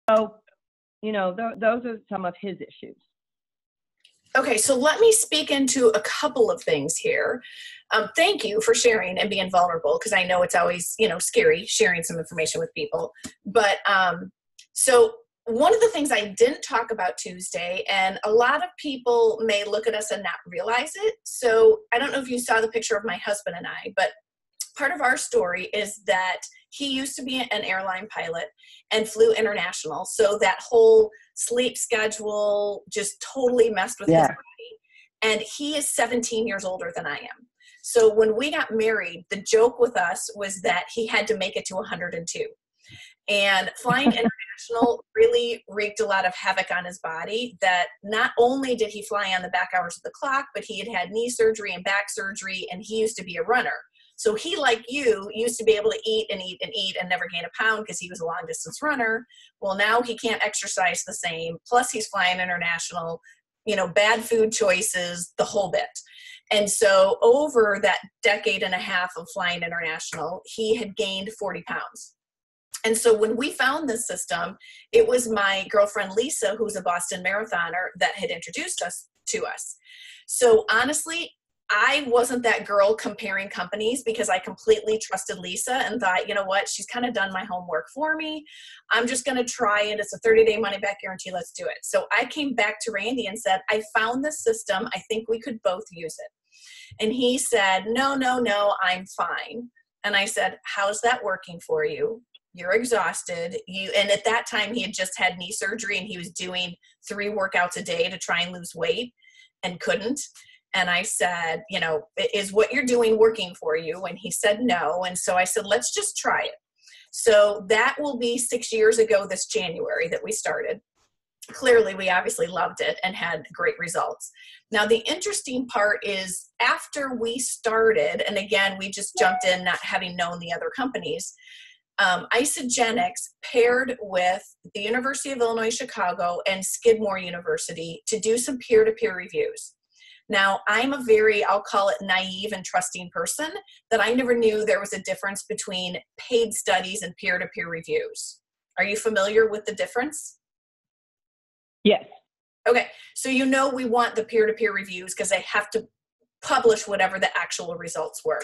So, those are some of his issues. Okay, so let me speak into a couple of things here. Thank you for sharing and being vulnerable, because I know it's always, scary sharing some information with people. But so one of the things I didn't talk about Tuesday, and a lot of people may look at us and not realize it. So I don't know if you saw the picture of my husband and I, but part of our story is that he used to be an airline pilot and flew international. So that whole sleep schedule just totally messed with his body. And he is 17 years older than I am. So when we got married, the joke with us was that he had to make it to 102. And flying international really wreaked a lot of havoc on his body, that not only did he fly on the back hours of the clock, but he had knee surgery and back surgery, and he used to be a runner. So he, like you, used to be able to eat and eat and eat and never gain a pound because he was a long distance runner. Well, now he can't exercise the same. Plus he's flying international, bad food choices, the whole bit. And so over that decade and a half of flying international, he had gained 40 pounds. And so when we found this system, it was my girlfriend, Lisa, who's a Boston marathoner, that had introduced us to us. So honestly, I wasn't that girl comparing companies, because I completely trusted Lisa and thought, you know what, she's kind of done my homework for me. I'm just going to try it. It's a 30-day money back guarantee. Let's do it. So I came back to Randy and said, I found this system. I think we could both use it. And he said, no, I'm fine. And I said, how's that working for you? You're exhausted. And at that time he had just had knee surgery and he was doing 3 workouts a day to try and lose weight and couldn't. And I said, is what you're doing working for you? And he said, no. And so I said, let's just try it. So that will be 6 years ago this January that we started. Clearly, we obviously loved it and had great results. Now, the interesting part is after we started, and again, we just jumped in not having known the other companies, Isagenix paired with the University of Illinois, Chicago and Skidmore University to do some peer-to-peer reviews. Now, I'm a very, I'll call it naive and trusting person, that I never knew there was a difference between paid studies and peer-to-peer reviews. Are you familiar with the difference? Yes. Okay. So we want the peer-to-peer reviews because they have to publish whatever the actual results were.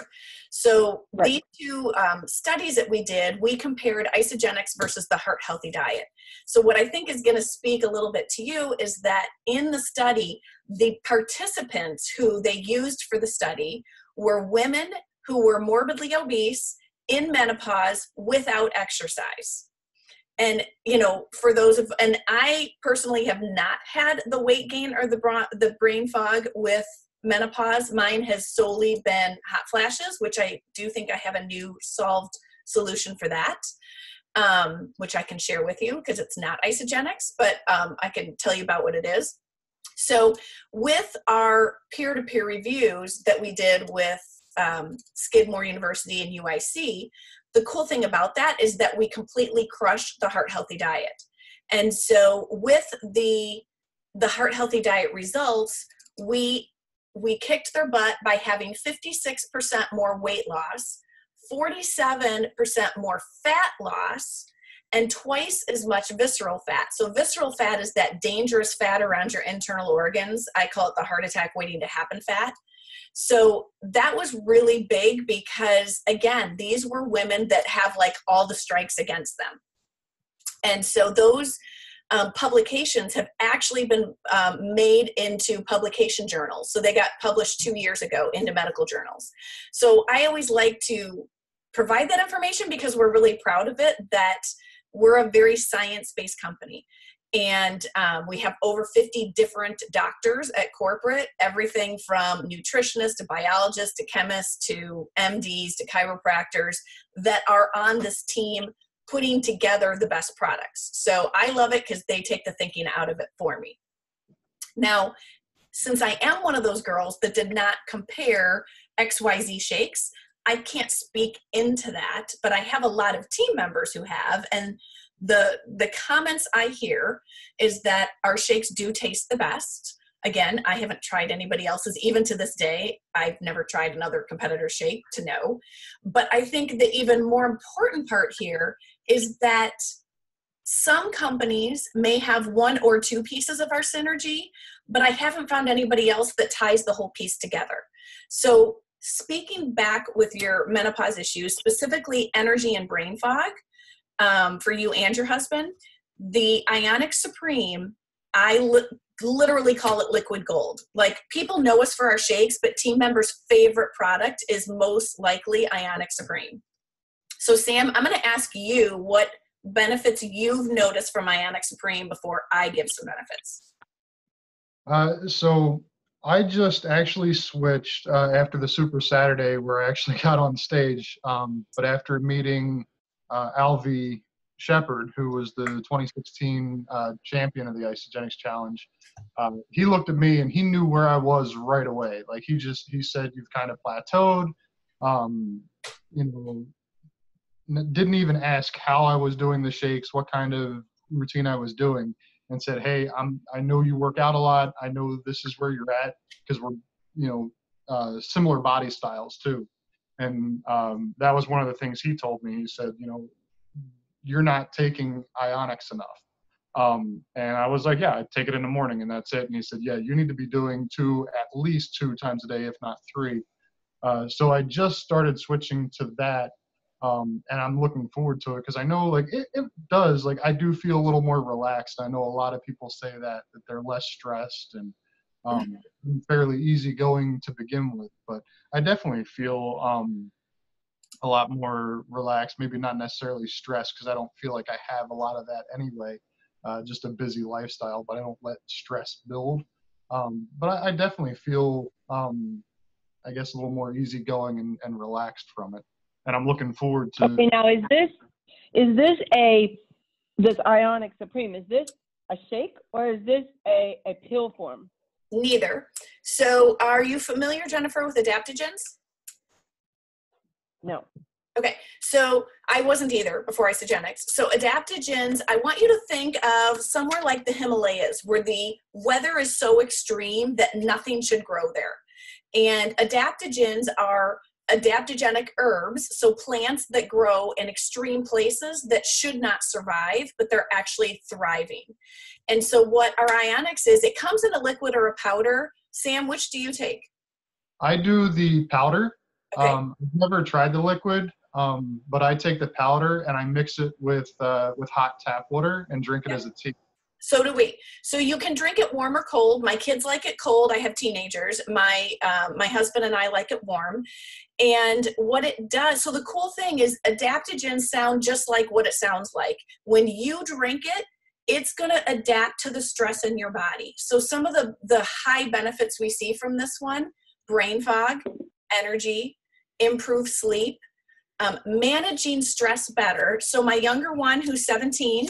So these 2 studies that we did, we compared Isagenix versus the Heart Healthy Diet. So what I think is going to speak a little bit to you is that in the study, the participants who they used for the study were women who were morbidly obese in menopause without exercise. And, and I personally have not had the weight gain or the brain fog with menopause. Mine has solely been hot flashes, which I do think I have a new solved solution for that, which I can share with you because it's not Isagenix, but I can tell you about what it is. So with our peer-to-peer reviews that we did with Skidmore University and UIC, the cool thing about that is that we completely crushed the Heart Healthy Diet. And so with the Heart Healthy Diet results, we kicked their butt by having 56% more weight loss, 47% more fat loss, and twice as much visceral fat. So visceral fat is that dangerous fat around your internal organs. I call it the heart attack waiting to happen fat. So that was really big because, again, these were women that have like all the strikes against them. And so those publications have actually been made into publication journals. So they got published 2 years ago into medical journals. So I always like to provide that information because we're really proud of it, that we're a very science-based company. And we have over 50 different doctors at corporate, everything from nutritionists to biologists to chemists to MDs to chiropractors that are on this team putting together the best products. So I love it because they take the thinking out of it for me. Now, since I am one of those girls that did not compare XYZ shakes, I can't speak into that, but I have a lot of team members who have, and the comments I hear is that our shakes do taste the best. Again, I haven't tried anybody else's. Even to this day, I've never tried another competitor's shake to know. But I think the even more important part here is that Some companies may have one or two pieces of our synergy, but I haven't found anybody else that ties the whole piece together. So speaking back with your menopause issues, specifically energy and brain fog, for you and your husband, the Ionic Supreme, literally call it liquid gold. Like, people know us for our shakes, but team members' favorite product is most likely Ionic Supreme. So Sam, I'm going to ask you what benefits you've noticed from Ionic Supreme before I give some benefits. So I just actually switched after the Super Saturday where I actually got on stage. But after meeting Alvy Shepard, who was the 2016 champion of the Isagenix Challenge, he looked at me and he knew where I was right away. Like, he said, you've kind of plateaued. Didn't even ask how I was doing the shakes, what kind of routine I was doing, and said, hey, I know you work out a lot. I know this is where you're at, because we're, similar body styles too. And that was one of the things he told me. He said, you're not taking Ionics enough. And I was like, yeah, I take it in the morning and that's it. And he said, yeah, you need to be doing at least 2 times a day, if not 3. So I just started switching to that. And I'm looking forward to it, because I know, like, it does, like, I do feel a little more relaxed. I know a lot of people say that they're less stressed and fairly easygoing to begin with, but I definitely feel a lot more relaxed, maybe not necessarily stressed, because I don't feel like I have a lot of that anyway, just a busy lifestyle, but I don't let stress build. But I definitely feel, I guess, a little more easygoing and relaxed from it. And I'm looking forward to. Okay, now is this Ionic Supreme, is this a shake or is this a pill form? Neither. So are you familiar, Jennifer, with adaptogens? No. Okay, so I wasn't either before Isagenix. So adaptogens, I want you to think of somewhere like the Himalayas, where the weather is so extreme that nothing should grow there. And adaptogens are adaptogenic herbs, so plants that grow in extreme places that should not survive, but they're actually thriving. And so what our Ionics is, it comes in a liquid or a powder. Sam, which do you take? I do the powder. Okay. I've never tried the liquid, but I take the powder and I mix it with hot tap water and drink it as a tea. So do we. So you can drink it warm or cold. My kids like it cold. I have teenagers. My husband and I like it warm. And what it does, so the cool thing is adaptogens sound just like what it sounds like. When you drink it, it's going to adapt to the stress in your body. So some of the high benefits we see from this one: brain fog, energy, improved sleep, managing stress better. So my younger one, who's 17,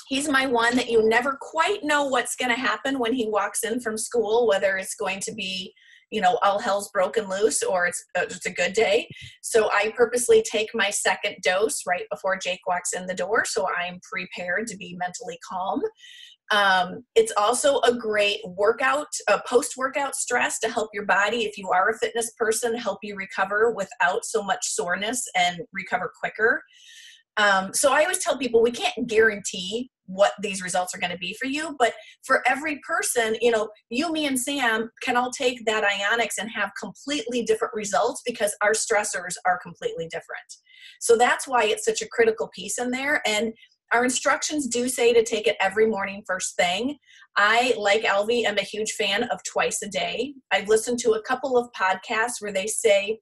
he's my one that you never quite know what's going to happen when he walks in from school, whether it's going to be, all hell's broken loose or it's just a good day. So I purposely take my second dose right before Jake walks in the door, so I'm prepared to be mentally calm. It's also a great workout, post-workout stress to help your body, if you are a fitness person, help you recover without so much soreness and recover quicker. So I always tell people we can't guarantee what these results are going to be for you, but for every person, you, me, and Sam can all take that Ionics and have completely different results because our stressors are completely different. So that's why it's such a critical piece in there. And our instructions do say to take it every morning first thing. I, like Alvy, am a huge fan of twice a day. I've listened to a couple of podcasts where they say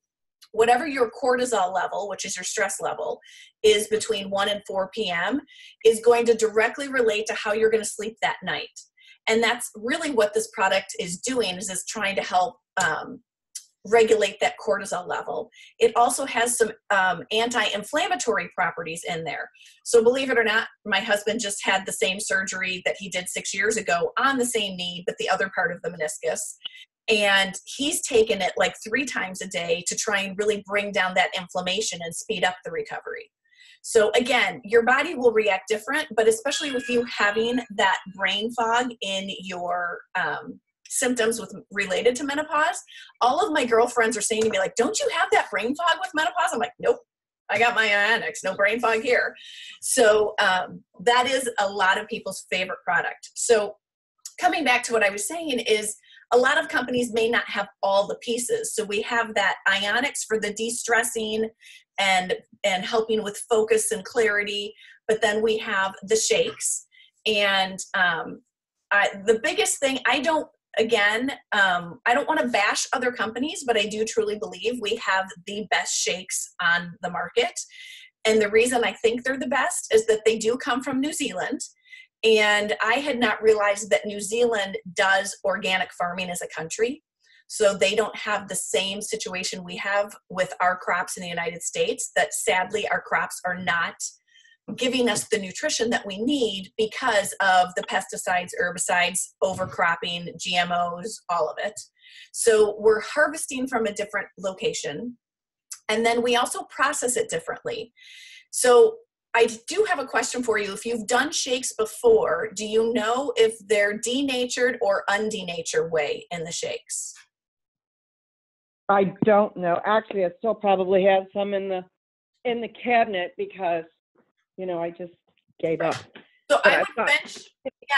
whatever your cortisol level, which is your stress level, is between 1 and 4 p.m. is going to directly relate to how you're going to sleep that night. And that's really what this product is doing, is it's trying to help regulate that cortisol level. It also has some anti-inflammatory properties in there. So believe it or not, my husband just had the same surgery that he did 6 years ago on the same knee, but the other part of the meniscus. And he's taken it like 3 times a day to try and really bring down that inflammation and speed up the recovery. So again, your body will react different, but especially with you having that brain fog in your symptoms related to menopause, all of my girlfriends are saying to me, like, don't you have that brain fog with menopause? I'm like, nope, I got my Ionix, no brain fog here. So that is a lot of people's favorite product. So coming back to what I was saying is a lot of companies may not have all the pieces. So we have that Ionix for the de-stressing and helping with focus and clarity, but then we have the shakes. And the biggest thing, I don't want to bash other companies, but I do truly believe we have the best shakes on the market. And the reason I think they're the best is that they do come from New Zealand. And I had not realized that New Zealand does organic farming as a country. So they don't have the same situation we have with our crops in the United States, that sadly our crops are not giving us the nutrition that we need because of the pesticides, herbicides, overcropping, GMOs, all of it. So we're harvesting from a different location. And then we also process it differently. So I do have a question for you. If you've done shakes before, do you know if they're denatured or undenatured whey in the shakes? I don't know. Actually, I still probably have some in the cabinet because, I just gave up. So I would venture,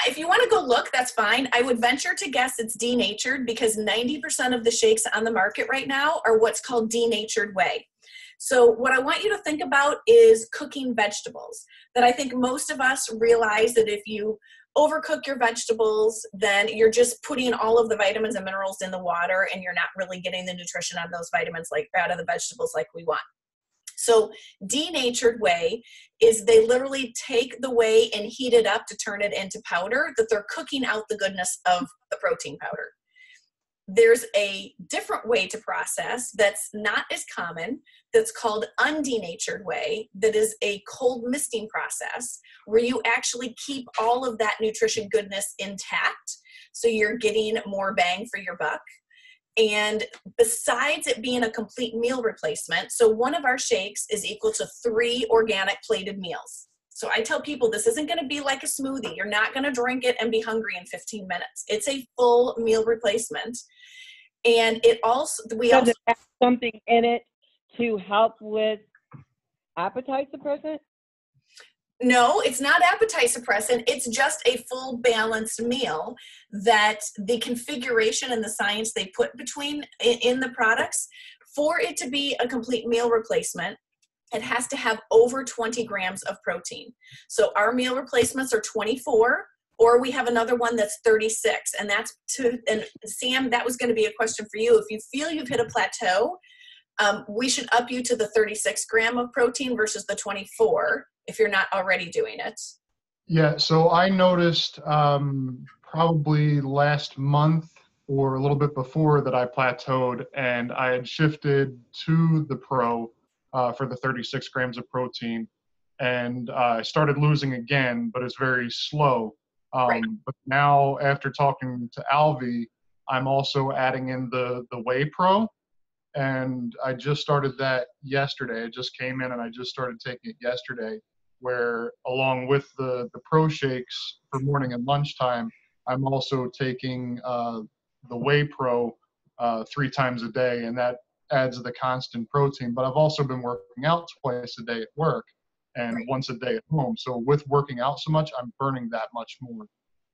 if you want to go look, that's fine. I would venture to guess it's denatured because 90% of the shakes on the market right now are what's called denatured whey. So what I want you to think about is cooking vegetables. That I think most of us realize that if you overcook your vegetables, then you're just putting all of the vitamins and minerals in the water and you're not really getting the nutrition out of those vitamins out of the vegetables like we want. So denatured whey is they literally take the whey and heat it up to turn it into powder, that they're cooking out the goodness of the protein powder. There's a different way to process that's not as common, that's called undenatured whey, that is a cold misting process where you actually keep all of that nutrition goodness intact, so you're getting more bang for your buck. And besides it being a complete meal replacement, so one of our shakes is equal to 3 organic plated meals. So I tell people this isn't going to be like a smoothie. You're not going to drink it and be hungry in 15 minutes. It's a full meal replacement. And it also, Does it have something in it to help with appetite suppressant? No, it's not appetite suppressant. It's just a full balanced meal that the configuration and the science they put in the products, for it to be a complete meal replacement, it has to have over 20 grams of protein. So our meal replacements are 24, or we have another one that's 36. And and Sam, that was going to be a question for you. If you feel you've hit a plateau, we should up you to the 36 gram of protein versus the 24 if you're not already doing it. Yeah, so I noticed probably last month or a little bit before that I plateaued, and I had shifted to the Pro for the 36 grams of protein, and I started losing again, but it's very slow. Right. But now, after talking to Alvi, I'm also adding in the Whey Pro, and I just started that yesterday. It just came in, and I just started taking it yesterday, where along with the Pro shakes for morning and lunchtime, I'm also taking the Whey Pro 3 times a day, and that adds the constant protein. But I've also been working out twice a day at work and once a day at home. So with working out so much, I'm burning that much more.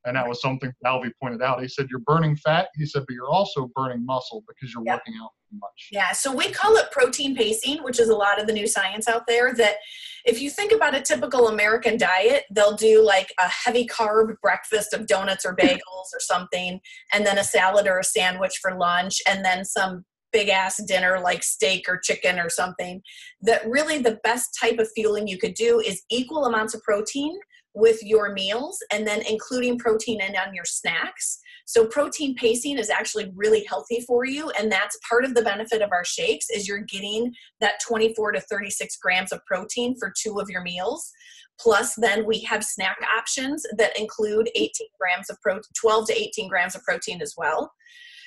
And that was something Alvi pointed out. He said, you're burning fat. He said, but you're also burning muscle because you're working out too much. Yeah, so we call it protein pacing, which is a lot of the new science out there, that if you think about a typical American diet, they'll do like a heavy carb breakfast of donuts or bagels or something, and then a salad or a sandwich for lunch, and then some big ass dinner like steak or chicken or something. That really the best type of fueling you could do is equal amounts of protein with your meals, and then including protein in on your snacks. So protein pacing is actually really healthy for you, and that's part of the benefit of our shakes is you're getting that 24 to 36 grams of protein for 2 of your meals. Plus then we have snack options that include 12 to 18 grams of protein as well.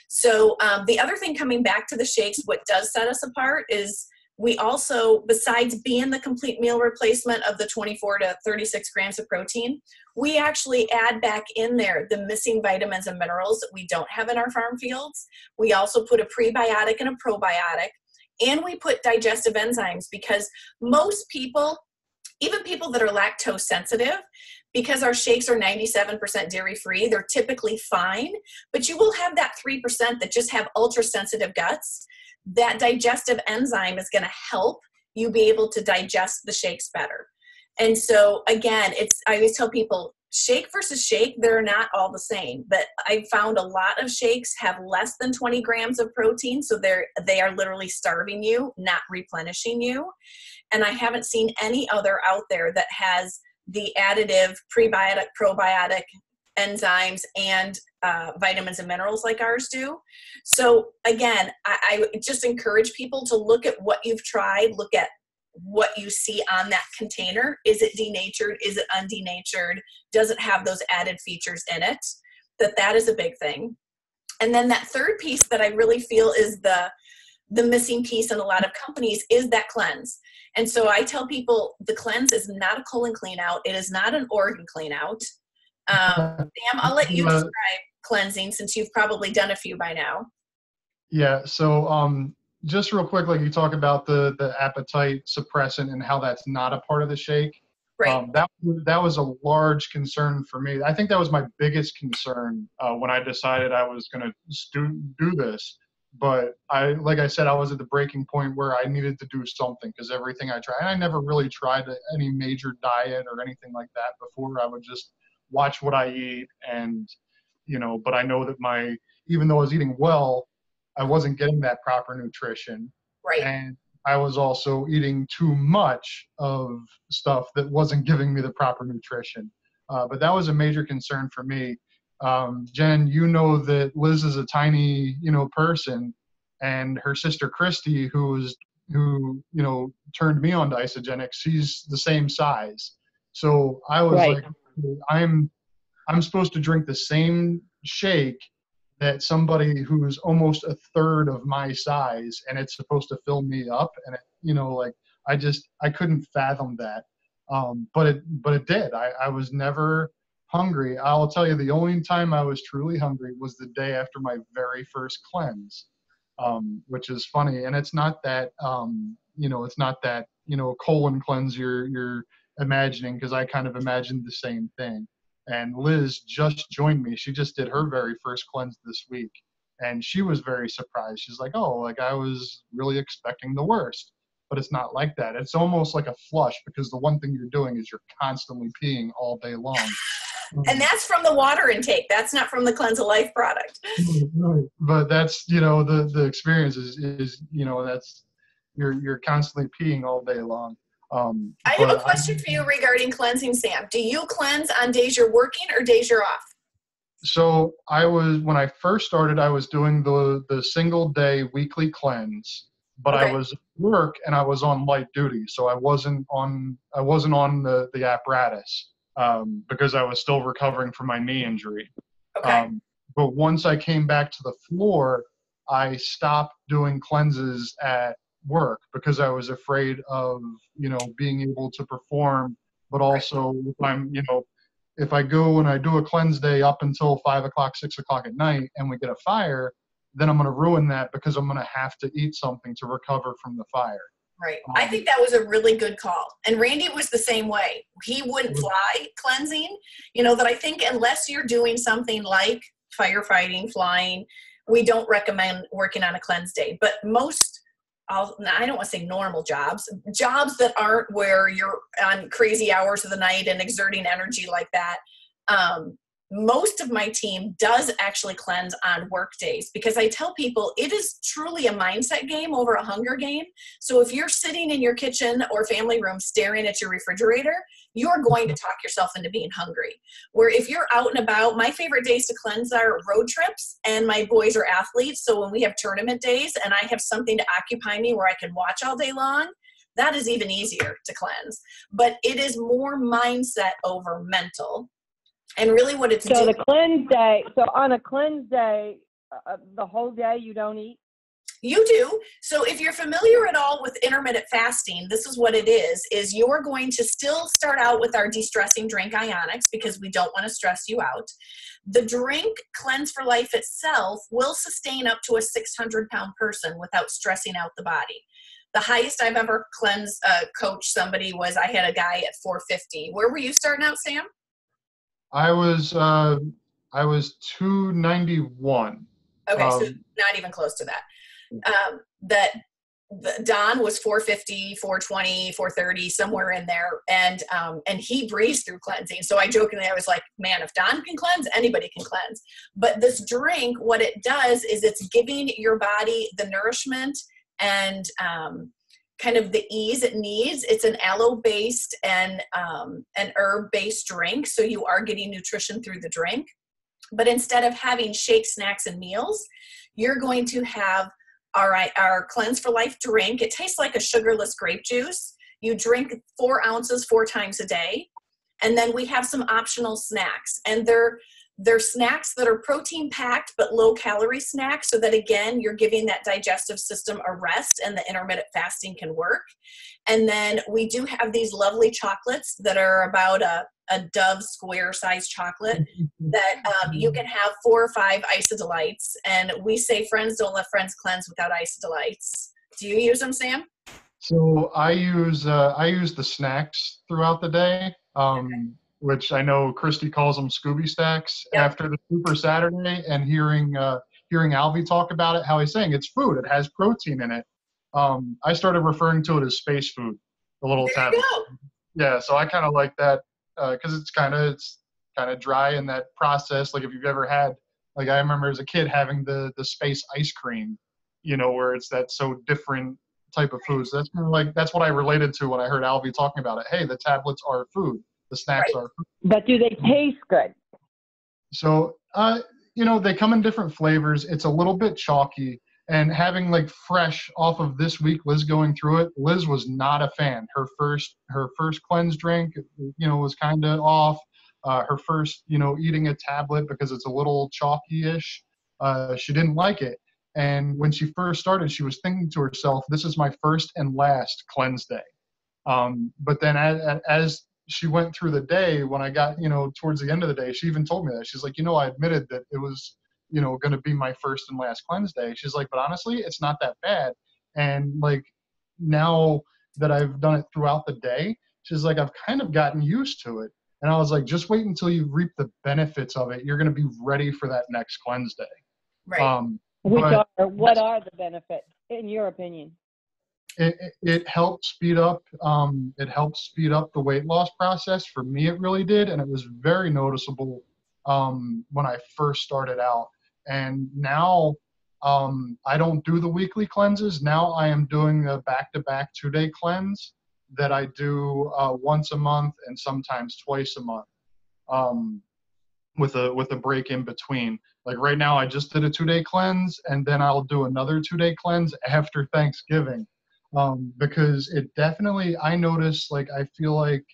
So the other thing, coming back to the shakes, what does set us apart is we also, besides being the complete meal replacement of the 24 to 36 grams of protein, we actually add back in there the missing vitamins and minerals that we don't have in our farm fields. We also put a prebiotic and a probiotic, and we put digestive enzymes, because most people, even people that are lactose sensitive, because our shakes are 97% dairy free, they're typically fine, but you will have that 3% that just have ultra sensitive guts. That digestive enzyme is going to help you be able to digest the shakes better. And so again, I always tell people, shake versus shake, they're not all the same, but I found a lot of shakes have less than 20 grams of protein. So they are literally starving you, not replenishing you. And I haven't seen any other out there that has the additive prebiotic, probiotic enzymes and vitamins and minerals like ours do. So again, I just encourage people to look at what you've tried, look at what you see on that container. Is it denatured? Is it undenatured? Does it have those added features in it? That is a big thing. And then that third piece that I really feel is the missing piece in a lot of companies is that cleanse. And so I tell people the cleanse is not a colon clean out. It is not an organ clean out. Sam, I'll let you describe cleansing since you've probably done a few by now. Yeah. So just real quick, like you talk about the appetite suppressant and how that's not a part of the shake. Right. That was a large concern for me. I think that was my biggest concern when I decided I was going to do this. But like I said, I was at the breaking point where I needed to do something, because everything I tried, and I never really tried any major diet or anything like that before. I would just watch what I eat, and but I know that even though I was eating well, I wasn't getting that proper nutrition. Right. And I was also eating too much of stuff that wasn't giving me the proper nutrition. But that was a major concern for me. Jen, that Liz is a tiny, person, and her sister Christy, who turned me on to Isagenix, she's the same size. So I was Right. like, I'm supposed to drink the same shake that somebody who's almost a third of my size, and it's supposed to fill me up. And I couldn't fathom that. But it did. I was never hungry. I'll tell you, the only time I was truly hungry was the day after my very first cleanse, which is funny. And it's not that, colon cleanse you're imagining, because I kind of imagined the same thing. And Liz just joined me. She just did her very first cleanse this week. And she was very surprised. She's like, oh, like I was really expecting the worst. But it's not like that. It's almost like a flush, because the one thing you're doing is you're constantly peeing all day long. And that's from the water intake. That's not from the Cleanse of Life product. But that's, the experience is that's, you're constantly peeing all day long. I have a question for you regarding cleansing, Sam. Do you cleanse on days you're working or days you're off? So when I first started, I was doing the single day weekly cleanse, but Okay. I was at work and I was on light duty. So I wasn't on the apparatus, because I was still recovering from my knee injury. Okay. But once I came back to the floor, I stopped doing cleanses at work, because I was afraid of, being able to perform, but also if I go and I do a cleanse day up until 5 o'clock, 6 o'clock at night, and we get a fire, then I'm going to ruin that, because I'm going to have to eat something to recover from the fire. Right. I think that was a really good call. And Randy was the same way. He wouldn't fly cleansing, that I think unless you're doing something like firefighting, flying, we don't recommend working on a cleanse day. But most, I don't want to say normal jobs that aren't where you're on crazy hours of the night and exerting energy like that. Most of my team does actually cleanse on work days, because I tell people it is truly a mindset game over a hunger game. So if you're sitting in your kitchen or family room staring at your refrigerator, you're going to talk yourself into being hungry. Where if you're out and about, my favorite days to cleanse are road trips, and my boys are athletes. So when we have tournament days and I have something to occupy me where I can watch all day long, that is even easier to cleanse. But it is more mindset over mental. And really what it's So doing. the cleanse day, so on a cleanse day, the whole day you don't eat? You do. So if you're familiar at all with intermittent fasting, this is what it is you're going to still start out with our de-stressing drink Ionics because we don't want to stress you out. The drink Cleanse for Life itself will sustain up to a 600-pound person without stressing out the body. The highest I've ever coached somebody was I had a guy at 450. Where were you starting out, Sam? I was 291. Okay, so not even close to that. Don was 450, 420, 430, somewhere in there. And he breezed through cleansing. So I jokingly, I was like, man, if Don can cleanse, anybody can cleanse. But this drink, what it does is it's giving your body the nourishment and kind of the ease it needs. It's an aloe-based and an herb-based drink. So you are getting nutrition through the drink. But instead of having shake, snacks, and meals, you're going to have our Cleanse for Life drink. It tastes like a sugarless grape juice. You drink 4 ounces 4 times a day. And then we have some optional snacks. And they're snacks that are protein packed, but low calorie snacks. So that again, you're giving that digestive system a rest and the intermittent fasting can work. And then we do have these lovely chocolates that are about a Dove square size chocolate that you can have 4 or 5 Isodelites. And we say friends don't let friends cleanse without Isodelites. Do you use them, Sam? So I use the snacks throughout the day, which I know Christy calls them Scooby Stacks. Yep. After the Super Saturday and hearing Alvy talk about it, how he's saying it's food, it has protein in it. I started referring to it as space food, the little tablet. Yeah, so I kind of like that because it's kind of dry in that process. Like if you've ever had, like I remember as a kid having the space ice cream, where it's that so different type of food. So that's kind of like, that's what I related to when I heard Alvy talking about it. Hey, the tablets are food. The snacks are food. But do they taste good? So, they come in different flavors. It's a little bit chalky. And having like fresh off of this week, Liz going through it, Liz was not a fan. Her first cleanse drink, was kind of off. Her first, eating a tablet because it's a little chalky-ish. She didn't like it. And when she first started, she was thinking to herself, this is my first and last cleanse day. But then as she went through the day, when I got, towards the end of the day, she even told me that. She's like, I admitted that it was, going to be my first and last cleanse day. She's like, but honestly, it's not that bad. And like, now that I've done it throughout the day, she's like, I've kind of gotten used to it. And I was like, just wait until you reap the benefits of it. You're going to be ready for that next cleanse day. Right. What are the benefits, in your opinion? It helped speed up. The weight loss process. For me, it really did, and it was very noticeable when I first started out. And now I don't do the weekly cleanses. Now I am doing a back-to-back 2-day cleanse that I do once a month and sometimes twice a month, with a break in between. Like right now, I just did a 2-day cleanse, and then I'll do another 2-day cleanse after Thanksgiving. Because it definitely, I notice, like, I feel like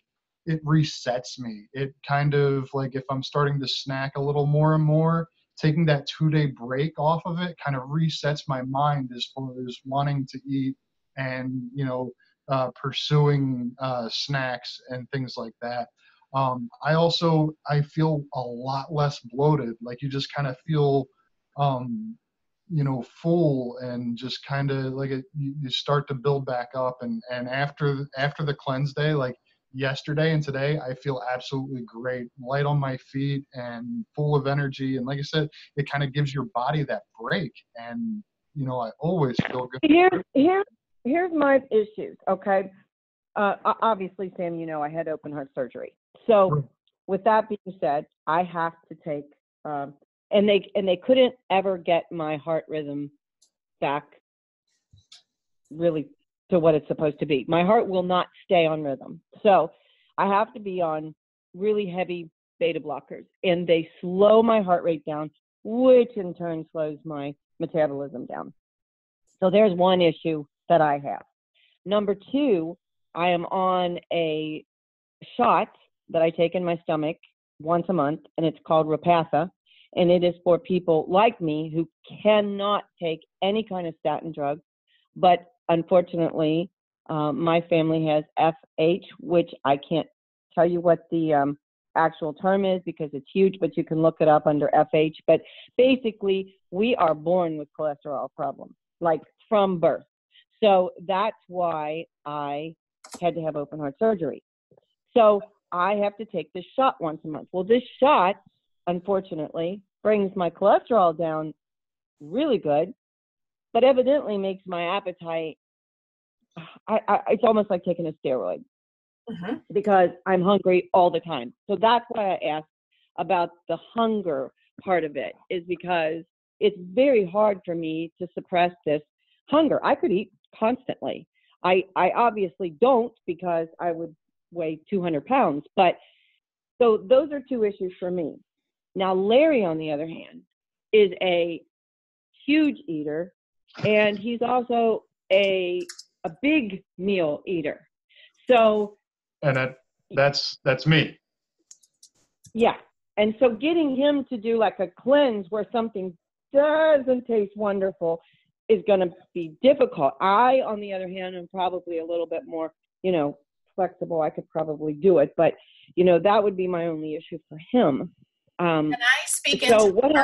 it resets me. It kind of, like, if I'm starting to snack a little more and more, taking that 2-day break off of it kind of resets my mind as far as wanting to eat and, pursuing snacks and things like that. I feel a lot less bloated. Like, you just kind of feel, full and just kind of like you start to build back up. And after the cleanse day, like yesterday and today, I feel absolutely great, light on my feet and full of energy. And like I said, it kind of gives your body that break. And, I always feel good. Here's my issues. Okay. Obviously, Sam, I had open heart surgery. So with that being said, I have to take, and they couldn't ever get my heart rhythm back really to what it's supposed to be. My heart will not stay on rhythm. So I have to be on really heavy beta blockers, and they slow my heart rate down, which in turn slows my metabolism down. So there's one issue that I have. Number 2, I am on a shot that I take in my stomach once a month, and it's called Repatha. and it is for people like me who cannot take any kind of statin drug. But unfortunately, my family has FH, which I can't tell you what the actual term is because it's huge, but you can look it up under FH. But basically, we are born with cholesterol problems, like from birth. So that's why I had to have open heart surgery. So I have to take this shot once a month. Well, this shot, unfortunately, brings my cholesterol down really good, but evidently makes my appetite, it's almost like taking a steroid because I'm hungry all the time. So that's why I asked about the hunger part of it, is because it's very hard for me to suppress this hunger. I could eat constantly. I obviously don't because I would weigh 200 pounds. But so those are two issues for me. Now, Larry, on the other hand, is a huge eater, and he's also a big meal eater. So, and that's me. Yeah. And so getting him to do like a cleanse where something doesn't taste wonderful is going to be difficult. I, on the other hand, am probably a little bit more, flexible. I could probably do it, but, that would be my only issue for him. Can I speak so into what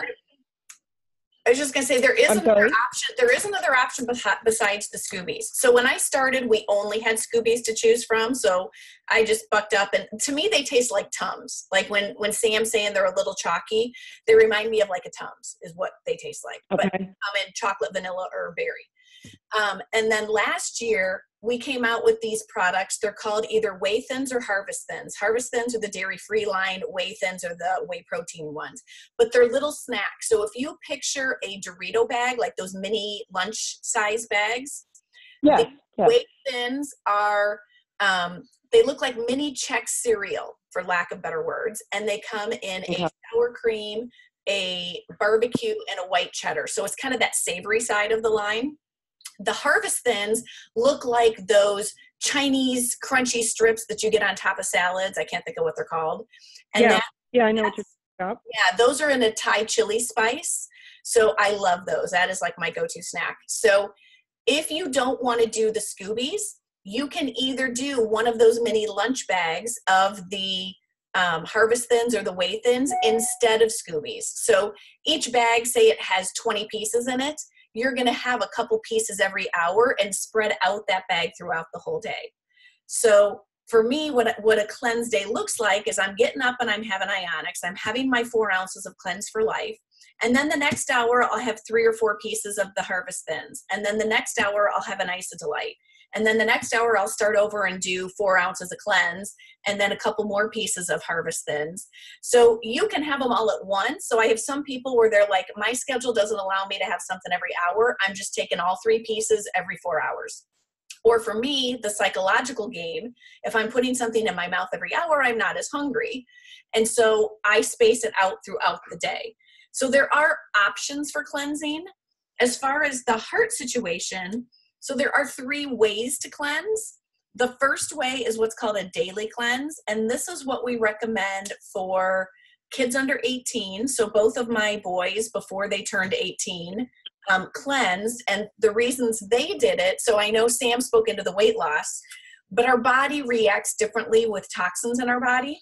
I was just going to say there is another option. There is another option besides the Scoobies. So when I started, we only had Scoobies to choose from. So I just bucked up, and to me, they taste like Tums. Like when Sam's saying they're a little chalky, they remind me of like a Tums is what they taste like. Okay. But in chocolate, vanilla, or berry. And then last year, we came out with these products. They're called either Whey Thins or Harvest Thins. Harvest Thins are the dairy-free line. Whey Thins are the whey protein ones. But they're little snacks. So if you picture a Dorito bag, like those mini lunch size bags, Whey Thins are, they look like mini Chex cereal, for lack of better words. And they come in a sour cream, a barbecue, and a white cheddar. So it's kind of that savory side of the line. The Harvest Thins look like those Chinese crunchy strips that you get on top of salads. I can't think of what they're called. And I know what you're talking about. Yeah, those are in a Thai chili spice. So I love those. That is like my go-to snack. So if you don't want to do the Scoobies, you can either do one of those mini lunch bags of the Harvest Thins or the Whey Thins instead of Scoobies. So each bag, say it has 20 pieces in it, you're going to have a couple pieces every hour and spread out that bag throughout the whole day. So for me, what a cleanse day looks like is I'm getting up and I'm having Ionics. I'm having my 4 ounces of Cleanse for Life. And then the next hour, I'll have 3 or 4 pieces of the Harvest Thins. And then the next hour, I'll have an Isodelight. And then the next hour, I'll start over and do 4 ounces of Cleanse and then a couple more pieces of Harvest Thins. So you can have them all at once. So I have some people where they're like, my schedule doesn't allow me to have something every hour. I'm just taking all 3 pieces every 4 hours. Or for me, the psychological game, if I'm putting something in my mouth every hour, I'm not as hungry. And so I space it out throughout the day. So there are options for cleansing. As far as the heart situation, so there are 3 ways to cleanse. The first way is what's called a daily cleanse. And this is what we recommend for kids under 18. So both of my boys, before they turned 18, cleansed. And the reasons they did it, so I know Sam spoke into the weight loss, but our body reacts differently with toxins in our body.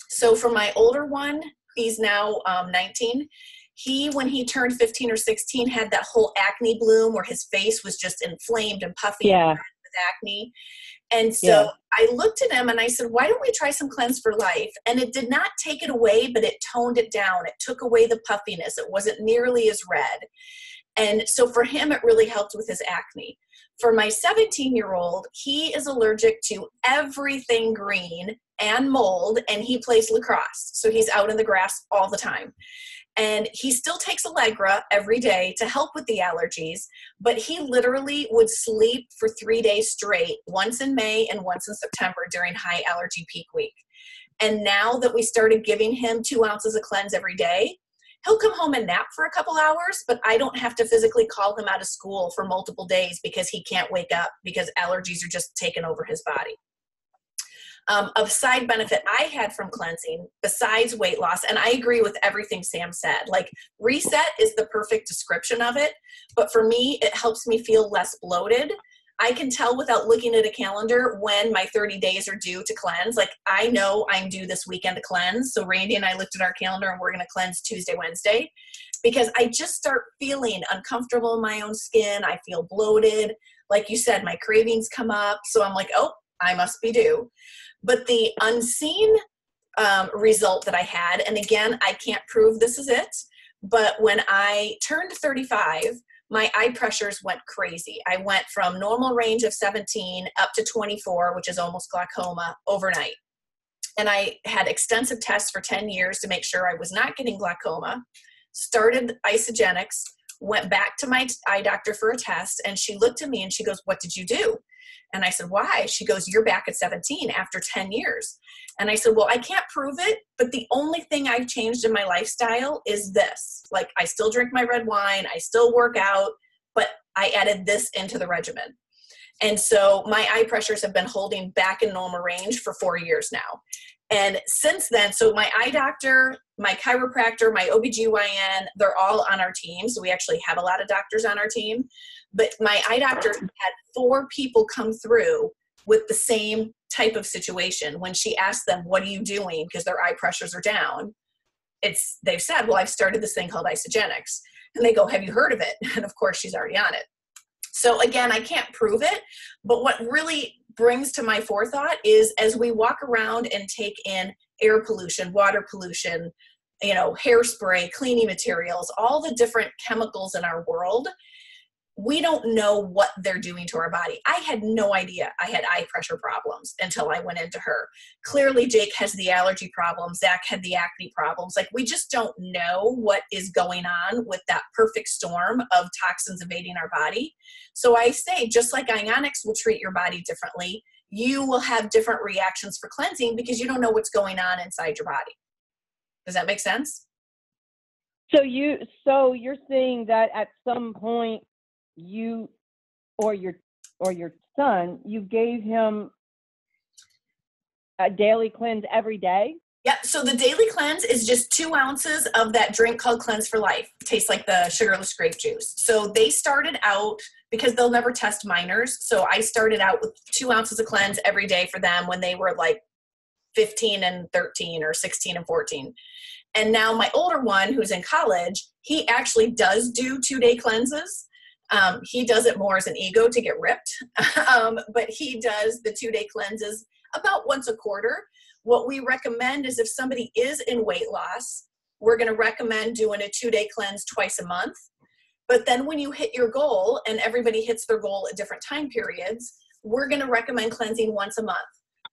So for my older one, he's now 19. When he turned 15 or 16, had that whole acne bloom where his face was just inflamed and puffy with acne. And so I looked at him and I said, why don't we try some Cleanse for Life? And it did not take it away, but it toned it down. It took away the puffiness. It wasn't nearly as red. And so for him, it really helped with his acne. For my 17-year-old, he is allergic to everything green and mold, and he plays lacrosse. So he's out in the grass all the time. And he still takes Allegra every day to help with the allergies, but he literally would sleep for 3 days straight, once in May and once in September during high allergy peak week. And now that we started giving him 2 ounces of Cleanse every day, he'll come home and nap for a couple hours, but I don't have to physically call him out of school for multiple days because he can't wake up because allergies are just taking over his body. of side benefit I had from cleansing besides weight loss. And I agree with everything Sam said. Like, reset is the perfect description of it. But for me, it helps me feel less bloated. I can tell without looking at a calendar when my 30 days are due to cleanse. Like, I know I'm due this weekend to cleanse. So Randy and I looked at our calendar and we're going to cleanse Tuesday, Wednesday, because I just start feeling uncomfortable in my own skin. I feel bloated. Like you said, my cravings come up. So I'm like, oh, I must be due. But the unseen result that I had, and again, I can't prove this is it, but when I turned 35, my eye pressures went crazy. I went from normal range of 17 up to 24, which is almost glaucoma, overnight. And I had extensive tests for 10 years to make sure I was not getting glaucoma, started Isagenix, went back to my eye doctor for a test, and she looked at me and she goes, "What did you do?" And I said, "Why?" She goes, "You're back at 17 after 10 years. And I said, "Well, I can't prove it, but the only thing I've changed in my lifestyle is this. Like, I still drink my red wine, I still work out, but I added this into the regimen." And so my eye pressures have been holding back in normal range for 4 years now. And since then, so my eye doctor, my chiropractor, my OBGYN, they're all on our team. So we actually have a lot of doctors on our team. But my eye doctor had 4 people come through with the same type of situation. When she asked them, "What are you doing?" because their eye pressures are down, they've said, "Well, I've started this thing called Isagenix." And they go, "Have you heard of it?" And of course, she's already on it. So again, I can't prove it, but what really brings to my forethought is as we walk around and take in air pollution, water pollution, hairspray, cleaning materials, all the different chemicals in our world, we don't know what they're doing to our body. I had no idea I had eye pressure problems until I went into her. Clearly, Jake has the allergy problems. Zach had the acne problems. Like, we just don't know what is going on with that perfect storm of toxins invading our body. So I say, just like Ionix will treat your body differently, you will have different reactions for cleansing because you don't know what's going on inside your body. Does that make sense? So you're saying that at some point you or your son, you gave him a daily cleanse every day? Yeah, so the daily cleanse is just 2 ounces of that drink called Cleanse for Life. It tastes like the sugarless grape juice. So they started out, because they'll never test minors, so I started out with 2 ounces of cleanse every day for them when they were like 15 and 13 or 16 and 14. And now my older one, who's in college, he actually does do 2-day cleanses. He does it more as an ego to get ripped, but he does the 2-day cleanses about once a quarter. What we recommend is if somebody is in weight loss, we're going to recommend doing a 2-day cleanse twice a month. But then when you hit your goal, and everybody hits their goal at different time periods, we're going to recommend cleansing once a month,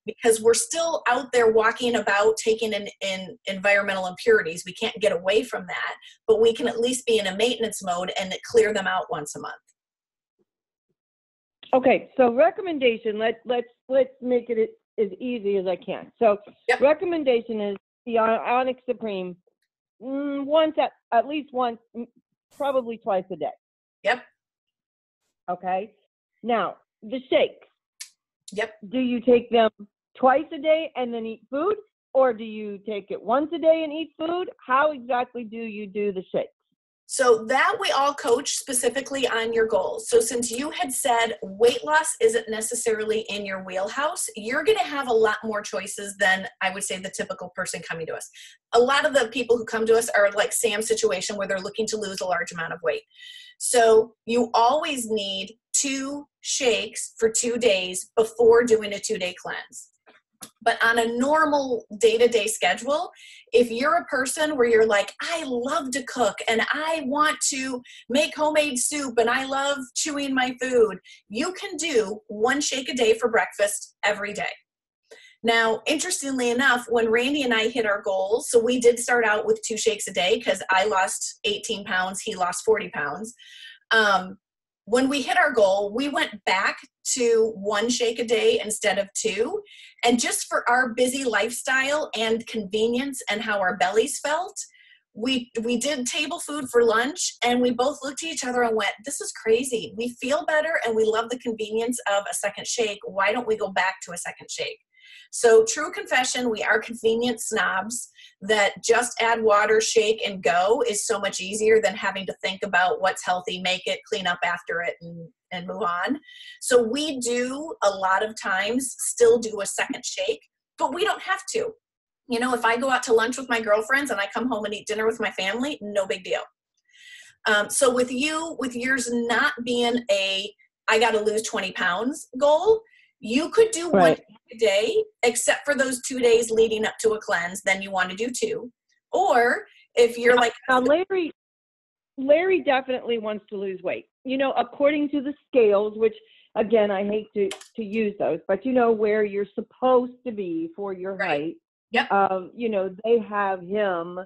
because we're still out there walking about taking in environmental impurities. We can't get away from that, but we can at least be in a maintenance mode and clear them out once a month. Okay, so recommendation, let's make it as easy as I can. So Yep. Recommendation is the Onyx Supreme at least once, probably twice a day. Yep. Okay. Now, the shakes. Yep. Do you take them twice a day and then eat food? Or do you take it once a day and eat food? How exactly do you do the shakes? So that we all coach specifically on your goals. So since you had said weight loss isn't necessarily in your wheelhouse, you're going to have a lot more choices than I would say the typical person coming to us. A lot of the people who come to us are like Sam's situation where they're looking to lose a large amount of weight. So you always need 2 shakes for 2 days before doing a 2-day cleanse. But on a normal day-to-day schedule, if you're a person where you're like, I love to cook and I want to make homemade soup and I love chewing my food, you can do 1 shake a day for breakfast every day. Now, interestingly enough, when Randy and I hit our goals, so we did start out with 2 shakes a day because I lost 18 pounds, he lost 40 pounds. When we hit our goal, we went back to 1 shake a day instead of 2. And just for our busy lifestyle and convenience and how our bellies felt, we did table food for lunch, and we both looked at each other and went, this is crazy. We feel better and we love the convenience of a second shake. Why don't we go back to a second shake? So true confession, we are convenience snobs that just add water, shake, and go is so much easier than having to think about what's healthy, make it, clean up after it, and move on. So we do a lot of times still do a second shake, but we don't have to. You know, if I go out to lunch with my girlfriends and I come home and eat dinner with my family, no big deal. So with you, with yours not being I got to lose 20 pounds goal, you could do one a day, except for those 2 days leading up to a cleanse, then you want to do 2. Or if you're now Larry definitely wants to lose weight. You know, according to the scales, which again, I hate to use those, but you know where you're supposed to be for your height. Yep. You know, they have him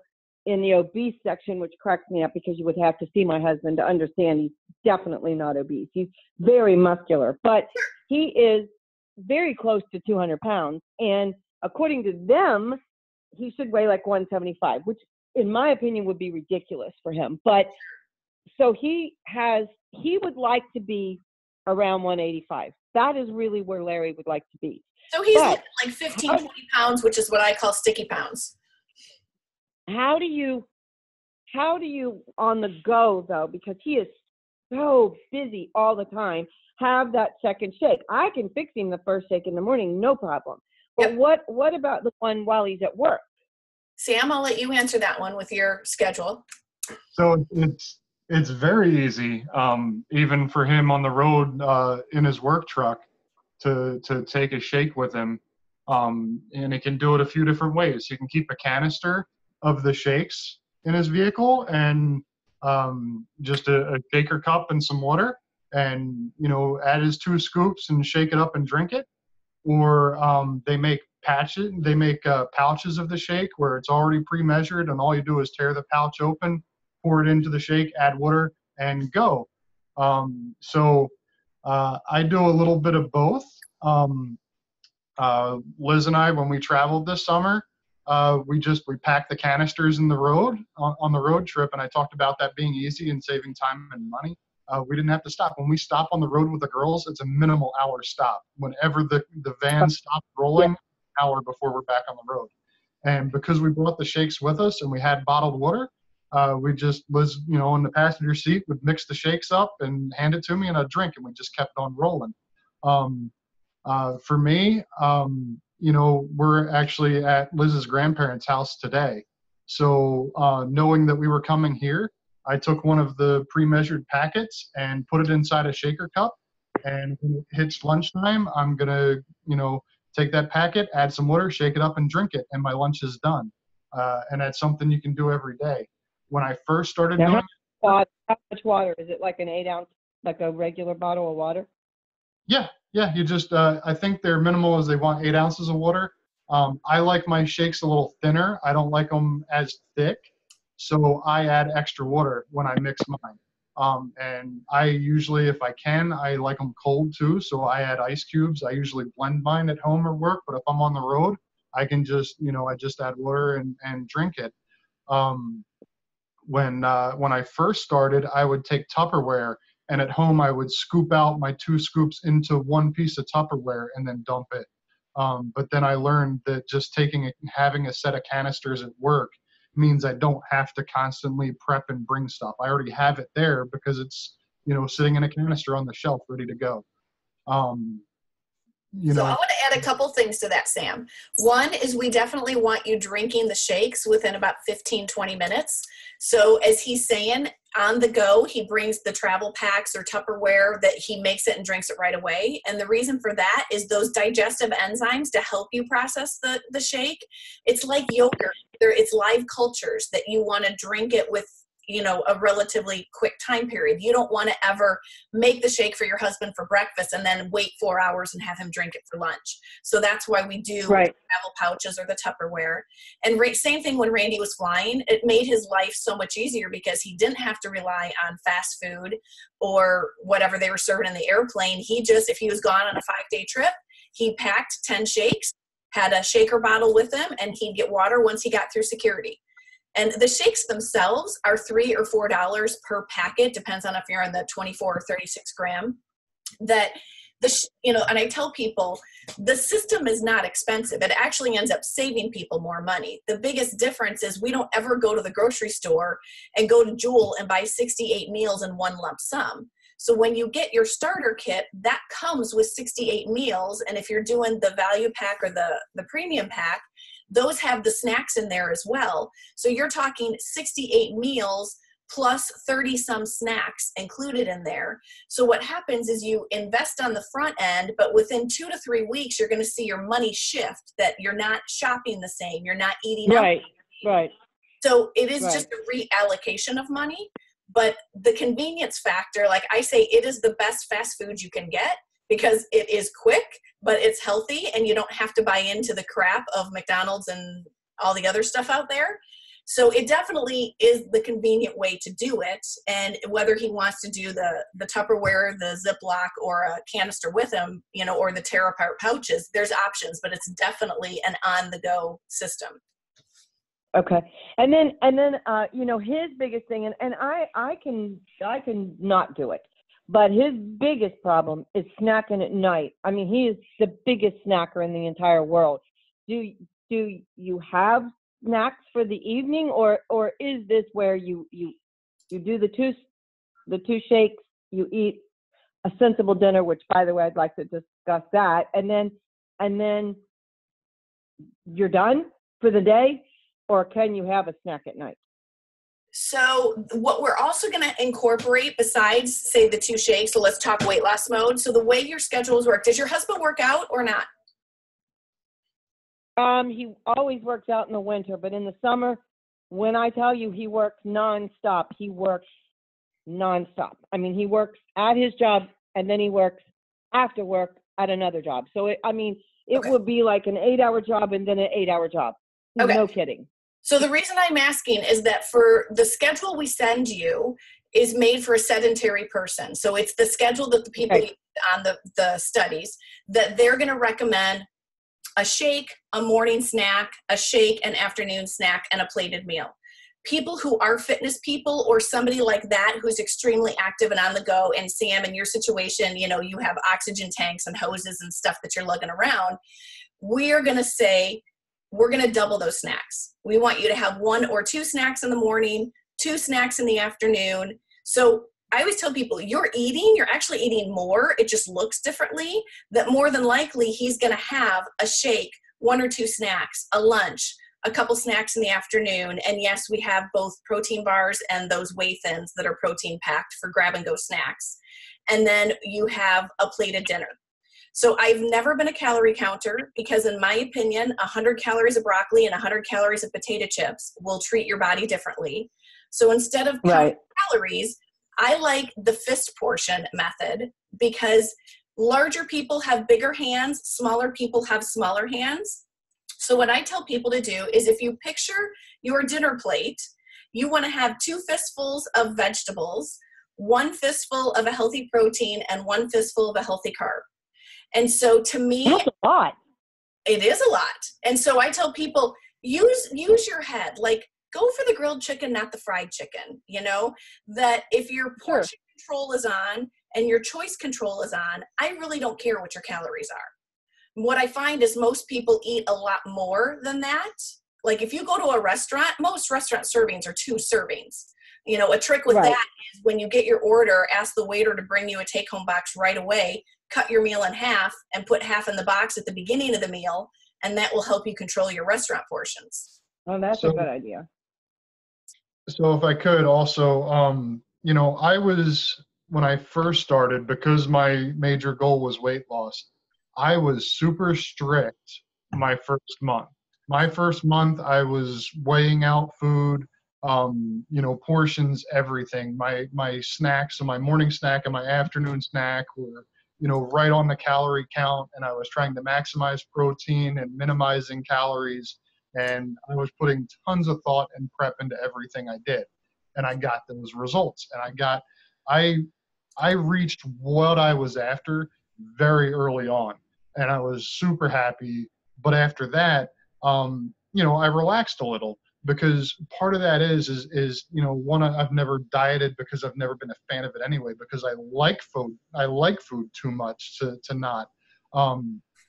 in the obese section, which cracks me up because you would have to see my husband to understand he's definitely not obese. He's very muscular, but he is very close to 200 pounds. And according to them, he should weigh like 175, which in my opinion would be ridiculous for him. But so he would like to be around 185. That is really where Larry would like to be. So he's looking like 15, 20 pounds, which is what I call sticky pounds. How do you on the go though, because he is so busy all the time, have that second shake? I can fix him the first shake in the morning, no problem. But what about the one while he's at work? Sam, I'll let you answer that one with your schedule. So it's very easy, even for him on the road in his work truck, to take a shake with him, and he can do it a few different ways. He can keep a canister of the shakes in his vehicle and just a shaker cup and some water, and add his 2 scoops and shake it up and drink it. Or they make pouches of the shake where it's already pre-measured, and all you do is tear the pouch open, pour it into the shake, add water, and go. So I do a little bit of both. Liz and I, when we traveled this summer, we packed the canisters in the road on the road trip, and I talked about that being easy and saving time and money. We didn't have to stop. When we stop on the road with the girls, it's a minimal hour stop. Whenever the van stops rolling, an hour before we're back on the road. And because we brought the shakes with us and we had bottled water, Liz, in the passenger seat, would mix the shakes up and hand it to me and I'd drink, and we just kept on rolling. For me, we're actually at Liz's grandparents' house today. So knowing that we were coming here, I took one of the pre-measured packets and put it inside a shaker cup. And when it hits lunchtime, I'm going to, take that packet, add some water, shake it up and drink it. And my lunch is done. And that's something you can do every day. When I first started doing it. How much water? Is it like an 8-ounce, like a regular bottle of water? Yeah. You just, I think they're minimal as they want 8 ounces of water. I like my shakes a little thinner. I don't like them as thick. So I add extra water when I mix mine. And I usually, if I can, I like them cold too. So I add ice cubes. I usually blend mine at home or work, but if I'm on the road, I can just, I just add water and drink it. When I first started, I would take Tupperware, and at home I would scoop out my 2 scoops into one piece of Tupperware and then dump it. But then I learned that just having a set of canisters at work means I don't have to constantly prep and bring stuff. I already have it there because it's, sitting in a canister on the shelf ready to go. So I want to add a couple things to that, Sam. One is we definitely want you drinking the shakes within about 15, 20 minutes. So as he's saying, on the go, he brings the travel packs or Tupperware that he makes it and drinks it right away. And the reason for that is those digestive enzymes to help you process the shake. It's like yogurt. It's live cultures that you want to drink it with, a relatively quick time period. You don't want to ever make the shake for your husband for breakfast and then wait 4 hours and have him drink it for lunch. So that's why we do travel pouches or the Tupperware. And same thing when Randy was flying, it made his life so much easier because he didn't have to rely on fast food or whatever they were serving in the airplane. If he was gone on a 5-day trip, he packed 10 shakes, had a shaker bottle with him, and he'd get water once he got through security. And the shakes themselves are $3 or $4 per packet, depends on if you're in the 24 or 36 gram. That And I tell people the system is not expensive. It actually ends up saving people more money. The biggest difference is we don't ever go to the grocery store and go to Jewel and buy 68 meals in one lump sum. So when you get your starter kit, that comes with 68 meals. And if you're doing the value pack or the premium pack, those have the snacks in there as well. So you're talking 68 meals plus 30 some snacks included in there. So what happens is you invest on the front end, but within 2 to 3 weeks, you're going to see your money shift, that you're not shopping the same. You're not eating out. Right. So it is just a reallocation of money. But the convenience factor, like I say, it is the best fast food you can get because it is quick, but it's healthy and you don't have to buy into the crap of McDonald's and all the other stuff out there. So it definitely is the convenient way to do it. And whether he wants to do the Tupperware, the Ziploc, or a canister with him, or the tear apart pouches, there's options, but it's definitely an on the go system. Okay. And then his biggest thing, and I can not do it, but his biggest problem is snacking at night. I mean, he is the biggest snacker in the entire world. Do you have snacks for the evening, or is this where you do the two shakes, you eat a sensible dinner, which, by the way, I'd like to discuss that, and then you're done for the day? Or can you have a snack at night? So what we're also going to incorporate besides, say, the 2 shakes, so let's talk weight loss mode. So the way your schedules work, does your husband work out or not? He always works out in the winter, but in the summer, when I tell you he works nonstop, he works nonstop. I mean, he works at his job and then he works after work at another job. So it would be like an 8-hour job and then an 8-hour job. Okay. No kidding. So the reason I'm asking is that for the schedule we send you is made for a sedentary person. So it's the schedule that the people use on the studies, that they're going to recommend a shake, a morning snack, a shake, an afternoon snack, and a plated meal. People who are fitness people or somebody like that who's extremely active and on the go, and Sam, in your situation, you have oxygen tanks and hoses and stuff that you're lugging around, we're going to say, we're going to double those snacks. We want you to have 1 or 2 snacks in the morning, 2 snacks in the afternoon. So I always tell people, you're actually eating more. It just looks differently. That more than likely he's going to have a shake, 1 or 2 snacks, a lunch, a couple snacks in the afternoon. And yes, we have both protein bars and those whey thins that are protein packed for grab and go snacks. And then you have a plated dinner. So I've never been a calorie counter because, in my opinion, 100 calories of broccoli and 100 calories of potato chips will treat your body differently. So instead of counting calories, I like the fist portion method because larger people have bigger hands, smaller people have smaller hands. So what I tell people to do is, if you picture your dinner plate, you want to have 2 fistfuls of vegetables, 1 fistful of a healthy protein, and 1 fistful of a healthy carb. And so to me, that's a lot. It is a lot. And so I tell people, use your head, like go for the grilled chicken, not the fried chicken, that if your portion control is on and your choice control is on, I really don't care what your calories are. What I find is most people eat a lot more than that. Like if you go to a restaurant, most restaurant servings are 2 servings. A trick with that is when you get your order, ask the waiter to bring you a take-home box right away, cut your meal in half and put half in the box at the beginning of the meal, and that will help you control your restaurant portions. Oh, that's a good idea. So if I could also, when I first started, because my major goal was weight loss, I was super strict my first month. My first month, I was weighing out food, portions, everything. My snacks, so my morning snack and my afternoon snack were, right on the calorie count, and I was trying to maximize protein and minimizing calories, and I was putting tons of thought and prep into everything I did, and I got those results, and I reached what I was after very early on, and I was super happy. But after that, I relaxed a little because part of that is one, I've never dieted because I've never been a fan of it anyway, because I like food too much to not.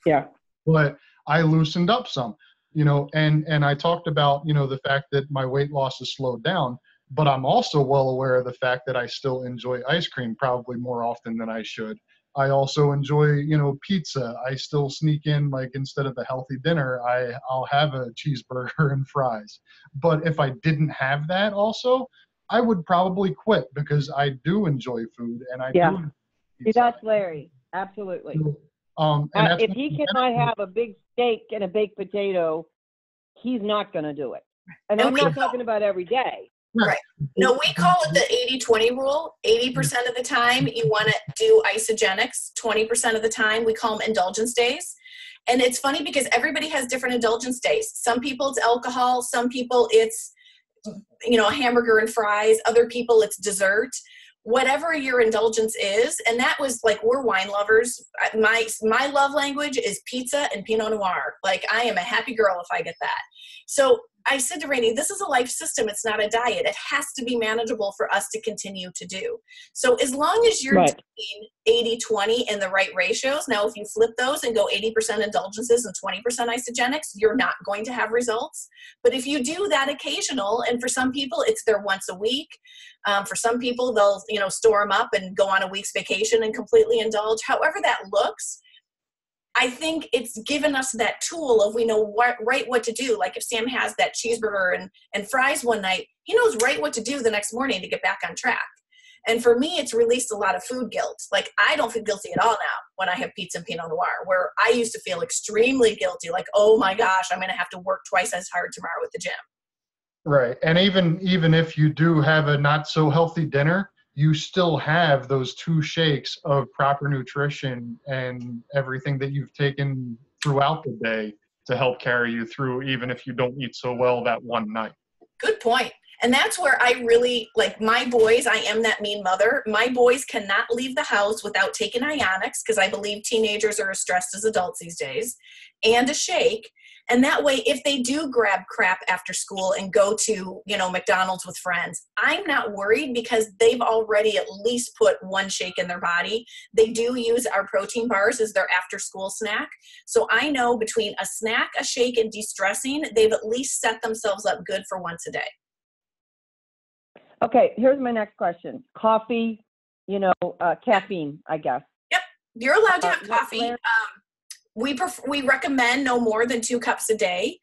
Yeah. But I loosened up some, and I talked about, the fact that my weight loss has slowed down, but I'm also well aware of the fact that I still enjoy ice cream probably more often than I should. I also enjoy, pizza. I still sneak in, like, instead of a healthy dinner, I'll have a cheeseburger and fries. But if I didn't have that also, I would probably quit, because I do enjoy food and I Yeah. do. See, that's Larry. Absolutely. And that's If he cannot have a big steak and a baked potato, he's not going to do it. And I'm not talking about every day. Right. No, we call it the 80-20 rule. 80% of the time you want to do isogenics. 20% of the time we call them indulgence days. And it's funny because everybody has different indulgence days. Some people it's alcohol. Some people it's, a hamburger and fries. Other people it's dessert. Whatever your indulgence is, and that was like, we're wine lovers. My love language is pizza and Pinot Noir. Like, I am a happy girl if I get that. So I said to Rainey, this is a life system. It's not a diet. It has to be manageable for us to continue to do. So as long as you're doing 80-20 in the right ratios, now if you flip those and go 80% indulgences and 20% isogenics, you're not going to have results. But if you do that occasional, and for some people it's their once a week, for some people they'll store them up and go on a week's vacation and completely indulge. However that looks, I think it's given us that tool of, we know what to do. Like if Sam has that cheeseburger and fries one night, he knows what to do the next morning to get back on track. And for me, it's released a lot of food guilt. Like, I don't feel guilty at all now when I have pizza and Pinot Noir, where I used to feel extremely guilty. Like, oh my gosh, I'm going to have to work twice as hard tomorrow at the gym. Right. And even if you do have a not so healthy dinner, you still have those 2 shakes of proper nutrition and everything that you've taken throughout the day to help carry you through, even if you don't eat so well that one night. Good point. And that's where I really, like, my boys, I am that mean mother. My boys cannot leave the house without taking Ionics, because I believe teenagers are as stressed as adults these days, and a shake. And that way, if they do grab crap after school and go to, McDonald's with friends, I'm not worried, because they've already at least put 1 shake in their body. They do use our protein bars as their after school snack. So I know between a snack, a shake, and de-stressing, they've at least set themselves up good for once a day. Okay, here's my next question. Coffee, caffeine, I guess. Yep, you're allowed to have coffee. We recommend no more than 2 cups a day.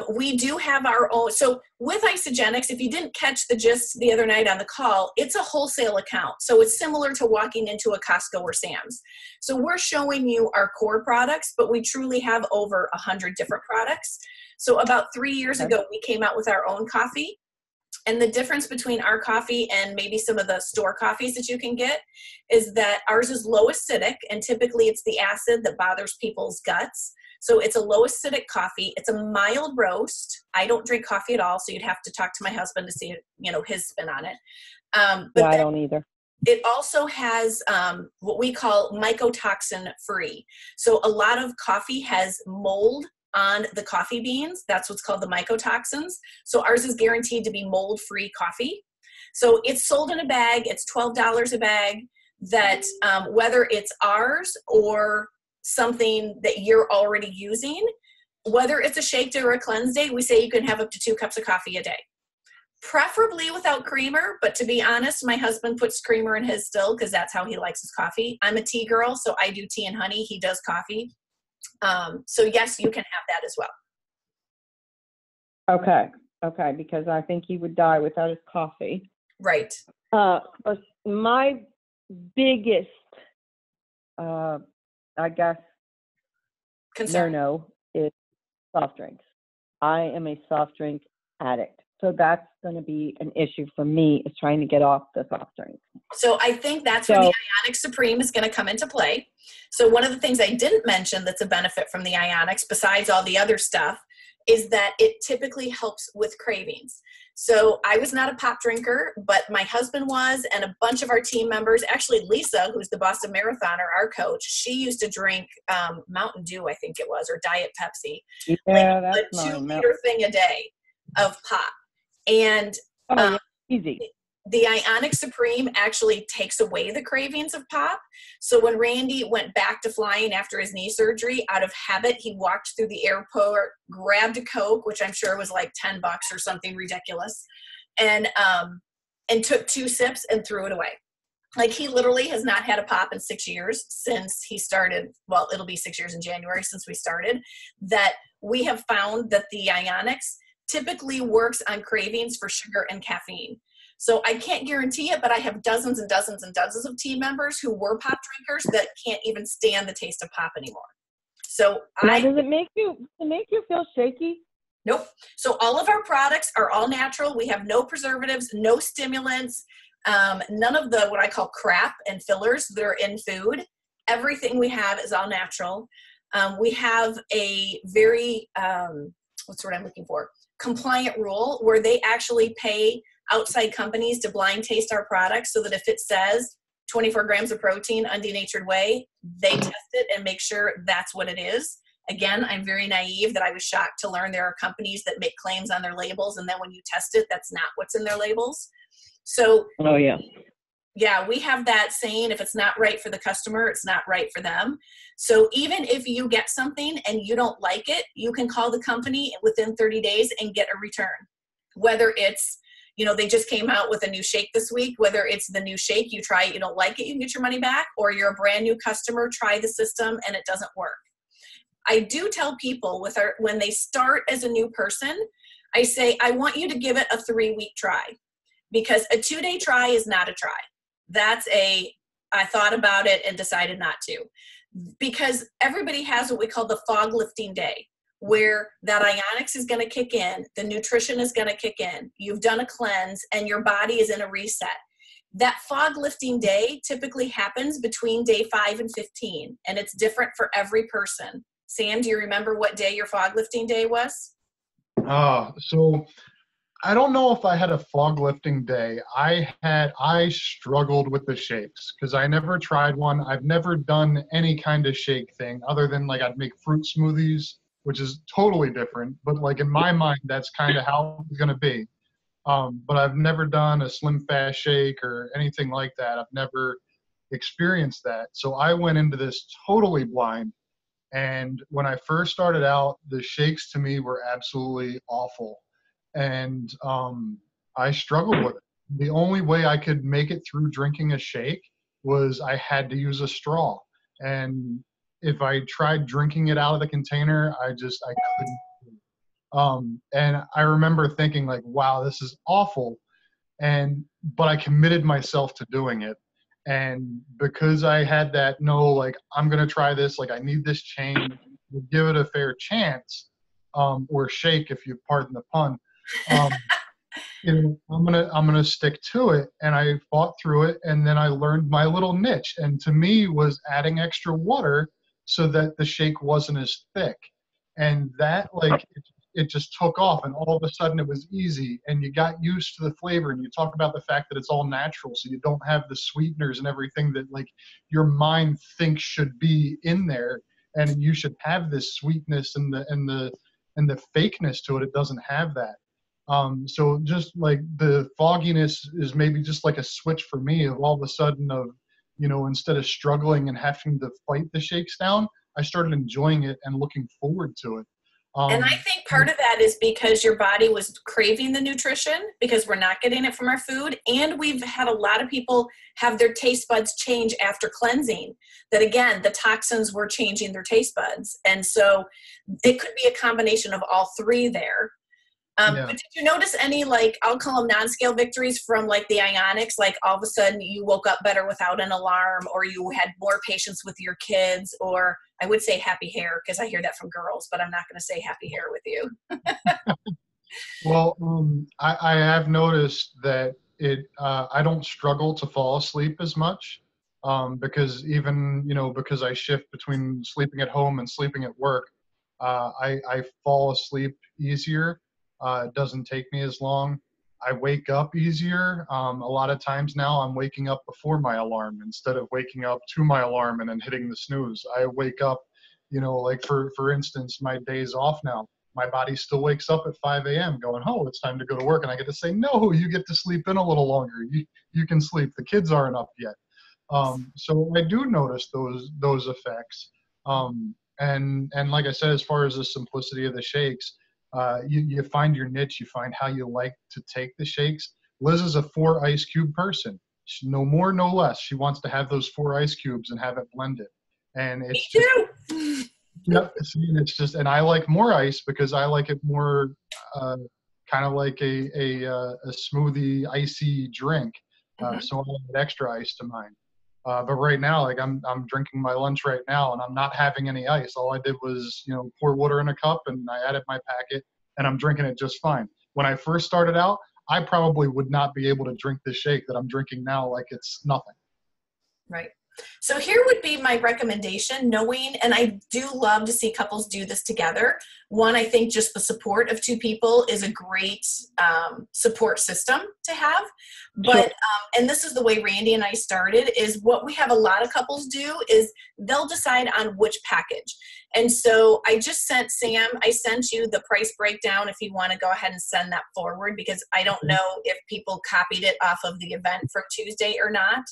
We do have our own. So with Isogenics, if you didn't catch the gist the other night on the call, it's a wholesale account. So it's similar to walking into a Costco or Sam's. So we're showing you our core products, but we truly have over 100 different products. So about 3 years ago, we came out with our own coffee. And the difference between our coffee and maybe some of the store coffees that you can get is that ours is low acidic, and typically it's the acid that bothers people's guts. So it's a low acidic coffee. It's a mild roast. I don't drink coffee at all, so you'd have to talk to my husband to see, his spin on it. But I don't either. It also has what we call mycotoxin free. So a lot of coffee has mold on the coffee beans. That's what's called the mycotoxins. So ours is guaranteed to be mold-free coffee. So it's sold in a bag. It's $12 a bag. That whether it's ours or something that you're already using, whether it's a shake day or a cleanse day, we say you can have up to 2 cups of coffee a day. Preferably without creamer, but to be honest, my husband puts creamer in his still because that's how he likes his coffee. I'm a tea girl, so I do tea and honey. He does coffee. So yes, you can have that as well. Okay, because I think he would die without his coffee. Right. My biggest, I guess, concern is soft drinks. I am a soft drink addict. So that's going to be an issue for me, is trying to get off the soft drinks. So I think that's where the Ionic Supreme is going to come into play. So one of the things I didn't mention that's a benefit from the Ionics, besides all the other stuff, is that it typically helps with cravings. So I was not a pop drinker, but my husband was, and a bunch of our team members, actually Lisa, who's the Boston Marathoner, our coach, she used to drink Mountain Dew, I think it was, or Diet Pepsi. Yeah, like a 2-liter thing a day. of pop. And Oh, yeah, easy. the Ionic Supreme actually takes away the cravings of pop. So when Randy went back to flying after his knee surgery, out of habit, he walked through the airport, grabbed a Coke, which I'm sure was like $10 or something ridiculous, and took 2 sips and threw it away. Like, he literally has not had a pop in 6 years since he started. Well, it'll be 6 years in January since we started. That we have found that the Ionics typically works on cravings for sugar and caffeine. So I can't guarantee it, but I have dozens and dozens and dozens of team members who were pop drinkers that can't even stand the taste of pop anymore. So Now, does it make you feel shaky? Nope. So all of our products are all natural. We have no preservatives, no stimulants, none of the what I call crap and fillers that are in food. Everything we have is all natural. We have a very, what's the word I'm looking for? Compliant rule where they actually pay outside companies to blind taste our products so that if it says 24 grams of protein undenatured whey, they test it and make sure that's what it is. Again, I'm very naive that I was shocked to learn there are companies that make claims on their labels, and then when you test it, that's not what's in their labels. So, oh yeah, yeah, we have that saying, if it's not right for the customer, it's not right for them. So even if you get something and you don't like it, you can call the company within 30 days and get a return. Whether it's, they just came out with a new shake this week, whether it's the new shake, you try it, you don't like it, you can get your money back, or you're a brand new customer, try the system and it doesn't work. I do tell people when they start as a new person, I say, I want you to give it a 3-week try, because a 2-day try is not a try. That's I thought about it and decided not to, because everybody has what we call the fog lifting day, where that Ionics is going to kick in, the nutrition is going to kick in, you've done a cleanse, and your body is in a reset. That fog lifting day typically happens between day 5 and 15, and it's different for every person. Sam, do you remember what day your fog lifting day was? So I don't know if I had a fog lifting day. I struggled with the shakes because I never tried one. I've never done any kind of shake thing other than like I'd make fruit smoothies, which is totally different. But like in my mind, that's kind of how it's going to be. But I've never done a Slim Fast shake or anything like that. I've never experienced that. So I went into this totally blind. And when I first started out, the shakes to me were absolutely awful. And I struggled with it. The only way I could make it through drinking a shake was I had to use a straw. And if I tried drinking it out of the container, I couldn't. And I remember thinking like, wow, this is awful. But I committed myself to doing it. And because I had that, I'm going to try this, like I need this change, give it a fair chance, or shake if you pardon the pun. I'm gonna stick to it, and I fought through it, and then I learned my little niche, and to me was adding extra water so that the shake wasn't as thick, and that it just took off, and all of a sudden it was easy, and you got used to the flavor, and you talk about the fact that it's all natural, so you don't have the sweeteners and everything that like your mind thinks should be in there, and you should have this sweetness and the fakeness to it. It doesn't have that. So just like the fogginess is maybe just like a switch for me of all of a sudden of, instead of struggling and having to fight the shakes down, I started enjoying it and looking forward to it. And I think part of that is because your body was craving the nutrition because we're not getting it from our food. And we've had a lot of people have their taste buds change after cleansing. That again, the toxins were changing their taste buds. And so it could be a combination of all three there. But did you notice any, I'll call them non-scale victories from the Ionics, all of a sudden you woke up better without an alarm, or you had more patience with your kids, or I would say happy hair because I hear that from girls, but I'm not going to say happy hair with you. Well, I have noticed that I don't struggle to fall asleep as much because even, because I shift between sleeping at home and sleeping at work, I fall asleep easier. It doesn't take me as long. I wake up easier. A lot of times now I'm waking up before my alarm instead of waking up to my alarm and then hitting the snooze. I wake up, for instance, my day's off now. my body still wakes up at 5 a.m. going, oh, it's time to go to work. And I get to say, no, you get to sleep in a little longer. You can sleep. The kids aren't up yet. So I do notice those effects. And like I said, as far as the simplicity of the shakes, you find your niche, you find how you like to take the shakes. Liz is a 4 ice cube person. No more, no less. She wants to have those 4 ice cubes and have it blended. And it's Me just, too. yep, it's just, and I like more ice because I like it more, kind of like a smoothie, icy drink. So I add extra ice to mine. But right now, like I'm drinking my lunch right now, and I'm not having any ice. All I did was, pour water in a cup, and I added my packet, and I'm drinking it just fine. When I first started out, I probably would not be able to drink the shake that I'm drinking now like it's nothing. Right. So here would be my recommendation, knowing, and I do love to see couples do this together. One, I think just the support of 2 people is a great support system to have. But, and this is the way Randy and I started, is what we have a lot of couples do is they'll decide on which package. And so I just sent Sam, I sent you the price breakdown if you want to go ahead and send that forward, because I don't know if people copied it off of the event from Tuesday or not.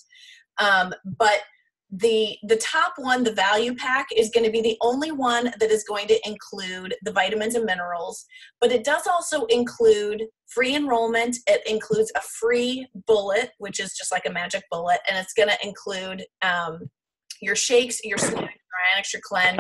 But the top one, the value pack, is going to be the only one that is going to include the vitamins and minerals, but it does also include free enrollment. It includes a free bullet, which is just like a magic bullet, and it's going to include your shakes, your snacks, your Ionix, your cleanse.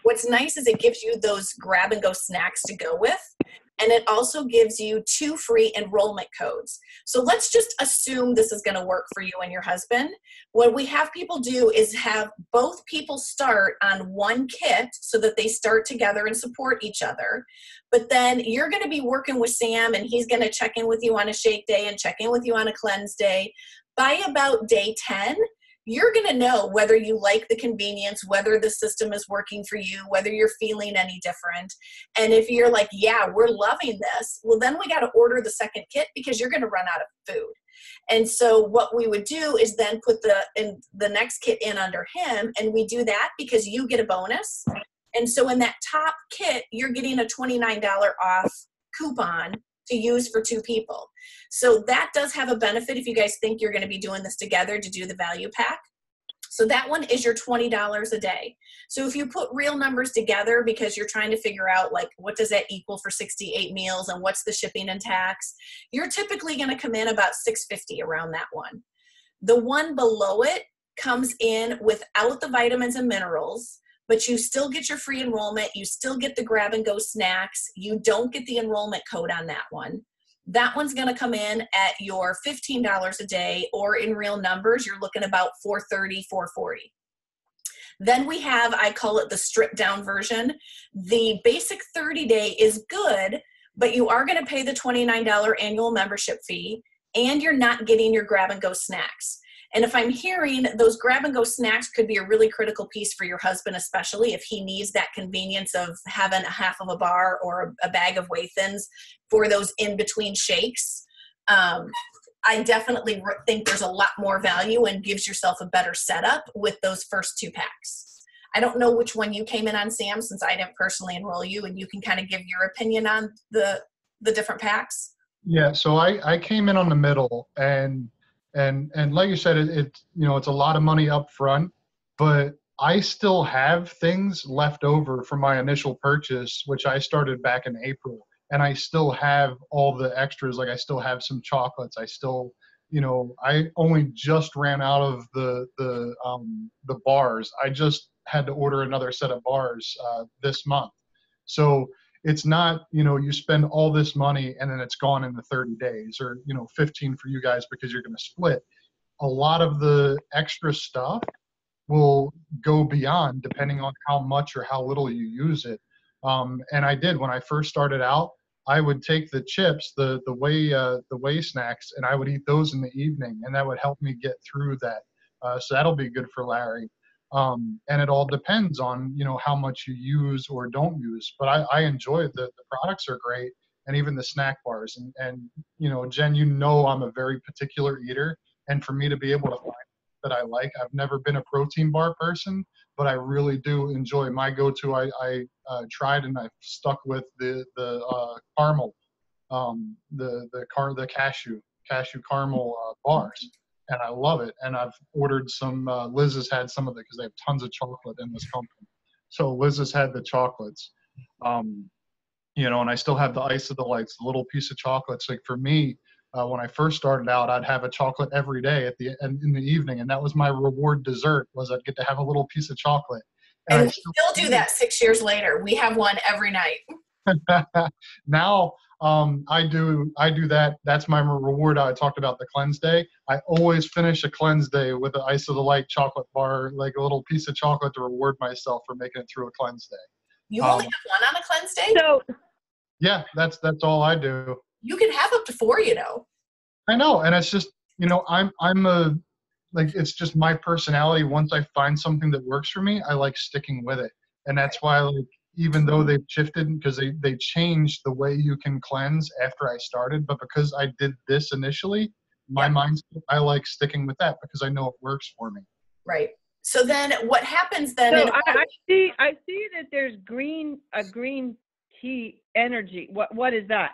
What's nice is it gives you those grab and go snacks to go with. And it also gives you 2 free enrollment codes. So let's just assume this is going to work for you and your husband. What we have people do is have both people start on one kit so that they start together and support each other. But then you're going to be working with Sam, and he's going to check in with you on a shake day and check in with you on a cleanse day. By about day 10, you're going to know whether you like the convenience, whether the system is working for you, whether you're feeling any different. And if you're like, yeah, we're loving this, well, then we got to order the second kit because you're going to run out of food. And so what we would do is then put the next kit in under him, and we do that because you get a bonus. And so in that top kit, you're getting a $29 off coupon to use for 2 people. So that does have a benefit if you guys think you're going to be doing this together to do the value pack. So that one is your $20 a day. So if you put real numbers together because you're trying to figure out like what does that equal for 68 meals and what's the shipping and tax, you're typically going to come in about $650 around that one. The one below it comes in without the vitamins and minerals, but you still get your free enrollment. You still get the grab and go snacks. You don't get the enrollment code on that one. That one's going to come in at your $15 a day, or in real numbers, you're looking about $430, $440. Then we have, I call it the stripped down version. The basic 30-day is good, but you are going to pay the $29 annual membership fee, and you're not getting your grab and go snacks. And if I'm hearing, those grab and go snacks could be a really critical piece for your husband, especially if he needs that convenience of having a half of a bar or a bag of Whey Thins for those in-between shakes. I definitely think there's a lot more value and gives yourself a better setup with those first 2 packs. I don't know which one you came in on, Sam, since I didn't personally enroll you, and you can kind of give your opinion on the different packs. Yeah, so I came in on the middle, and like you said, it's a lot of money up front, but I still have things left over from my initial purchase, which I started back in April, and I still have all the extras. Like I still have some chocolates. I still, I only just ran out of the bars. I just had to order another set of bars this month. So it's not, you spend all this money and then it's gone in the 30 days or, 15 for you guys because you're going to split. A lot of the extra stuff will go beyond depending on how much or how little you use it. And I did when I first started out. I would take the chips, the whey snacks, and I would eat those in the evening, and that would help me get through that. So that'll be good for Larry. And it all depends on, how much you use or don't use. But I enjoy it. The products are great, and even the snack bars. And Jen, I'm a very particular eater. And for me to be able to find that I like, I've never been a protein bar person, but I really do enjoy my go-to. I tried and I've stuck with the caramel, the cashew caramel bars, and I love it. And I've ordered some. Liz has had some of it because they have tons of chocolate in this company. So Liz has had the chocolates, and I still have the Ice of Delights, the little piece of chocolates. Like for me, when I first started out, I'd have a chocolate every day in the evening, and that was my reward dessert. Was I'd get to have a little piece of chocolate. And we still do that 6 years later. We have one every night. Now I do that. That's my reward. I talked about the cleanse day. I always finish a cleanse day with the Ice of the Light chocolate bar, like a little piece of chocolate to reward myself for making it through a cleanse day. You only have one on a cleanse day? So yeah, that's all I do. You can have up to 4, I know, and it's just it's just my personality. Once I find something that works for me, I like sticking with it, and that's why even though they've shifted because they changed the way you can cleanse after I started, but because I did this initially, my mindset, I like sticking with that because I know it works for me. Right. So then what happens then? So I see that there's a green tea energy. What is that?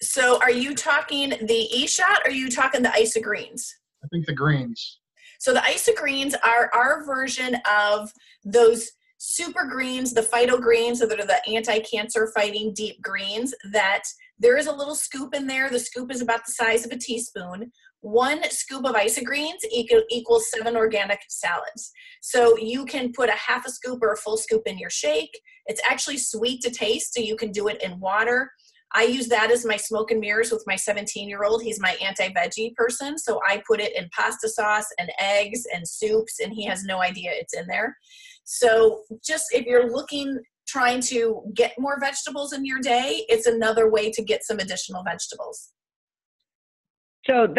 So are you talking the E-Shot or are you talking the Ice of Greens? I think the greens. So the Ice of Greens are our version of those super greens, the phyto greens, that are the anti-cancer fighting deep greens, that there is a little scoop in there. The scoop is about the size of a teaspoon. 1 scoop of Ice of Greens equals 7 organic salads. So you can put a half a scoop or a full scoop in your shake. It's actually sweet to taste, so you can do it in water. I use that as my smoke and mirrors with my 17-year-old. He's my anti-veggie person, so I put it in pasta sauce and eggs and soups, and he has no idea it's in there. So just if you're trying to get more vegetables in your day, it's another way to get some additional vegetables. So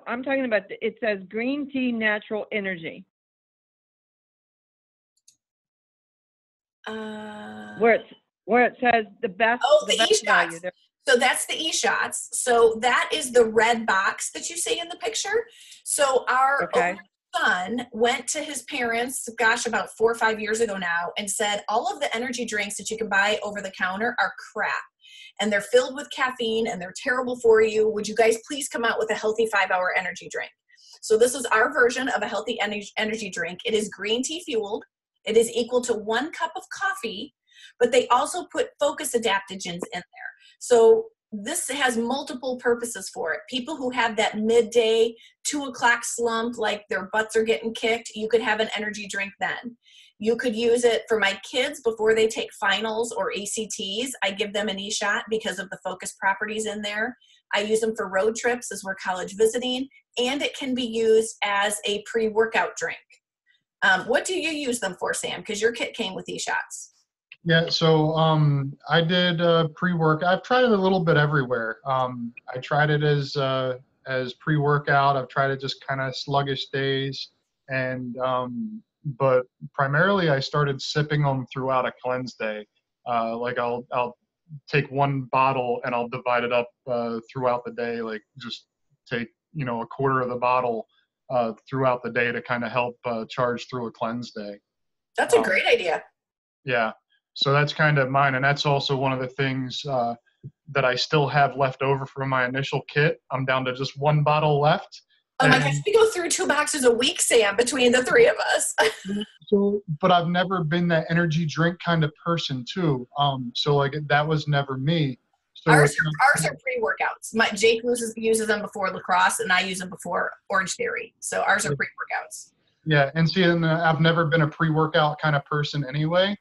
I'm talking about, it says green tea natural energy. Where it says the best. Oh, the best E-Shots. So that's the E-Shots. So that is the red box that you see in the picture. So our older son went to his parents, about 4 or 5 years ago now, and said, all of the energy drinks that you can buy over the counter are crap. And they're filled with caffeine and they're terrible for you. Would you guys please come out with a healthy 5-hour energy drink? So this is our version of a healthy energy drink. It is green tea fueled. It is equal to 1 cup of coffee, but they also put focus adaptogens in there. So this has multiple purposes for it. People who have that midday 2 o'clock slump, like their butts are getting kicked, you could have an energy drink then. You could use it for my kids before they take finals or ACTs. I give them an E-Shot because of the focus properties in there. I use them for road trips as we're college visiting, and it can be used as a pre-workout drink. What do you use them for, Sam? Because your kit came with E-Shots. Yeah, so I did pre-work. I've tried it a little bit everywhere. I tried it as pre-workout. I've tried it just kind of sluggish days, and but primarily I started sipping them throughout a cleanse day. Like I'll take 1 bottle and I'll divide it up throughout the day. Like just take a quarter of the bottle throughout the day to kind of help charge through a cleanse day. That's a great idea. Yeah. So that's kind of mine. And that's also one of the things that I still have left over from my initial kit. I'm down to just 1 bottle left. Oh my gosh, we go through 2 boxes a week, Sam, between the 3 of us. But I've never been that energy drink kind of person too. So like that was never me. So ours are pre-workouts. Jake uses them before lacrosse, and I use them before Orange Theory. So ours are pre-workouts. Yeah, and see, I've never been a pre-workout kind of person anyway.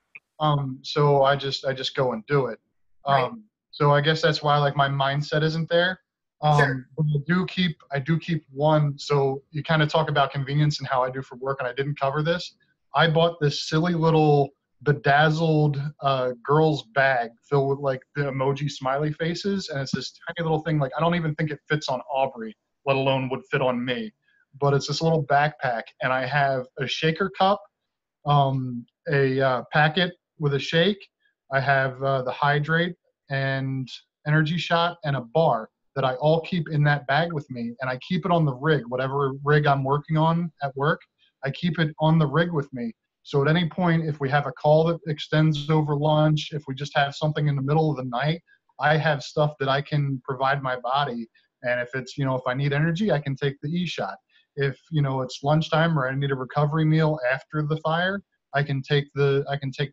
So I just go and do it. Right. So I guess that's why like my mindset isn't there. Sure. But I do keep 1. So you kind of talk about convenience and how I do for work, and I didn't cover this. I bought this silly little bedazzled girl's bag filled with like the emoji smiley faces, and it's this tiny little thing. Like I don't even think it fits on Aubrey, let alone would fit on me. But it's this little backpack, and I have a shaker cup, a packet with a shake. I have the hydrate and energy shot and a bar that I all keep in that bag with me, and I keep it on the rig, whatever rig I'm working on at work. I keep it on the rig with me. So at any point, if we have a call that extends over lunch, if we just have something in the middle of the night, I have stuff that I can provide my body. And if it's, if I need energy, I can take the e-shot. If, it's lunchtime or I need a recovery meal after the fire, I can take the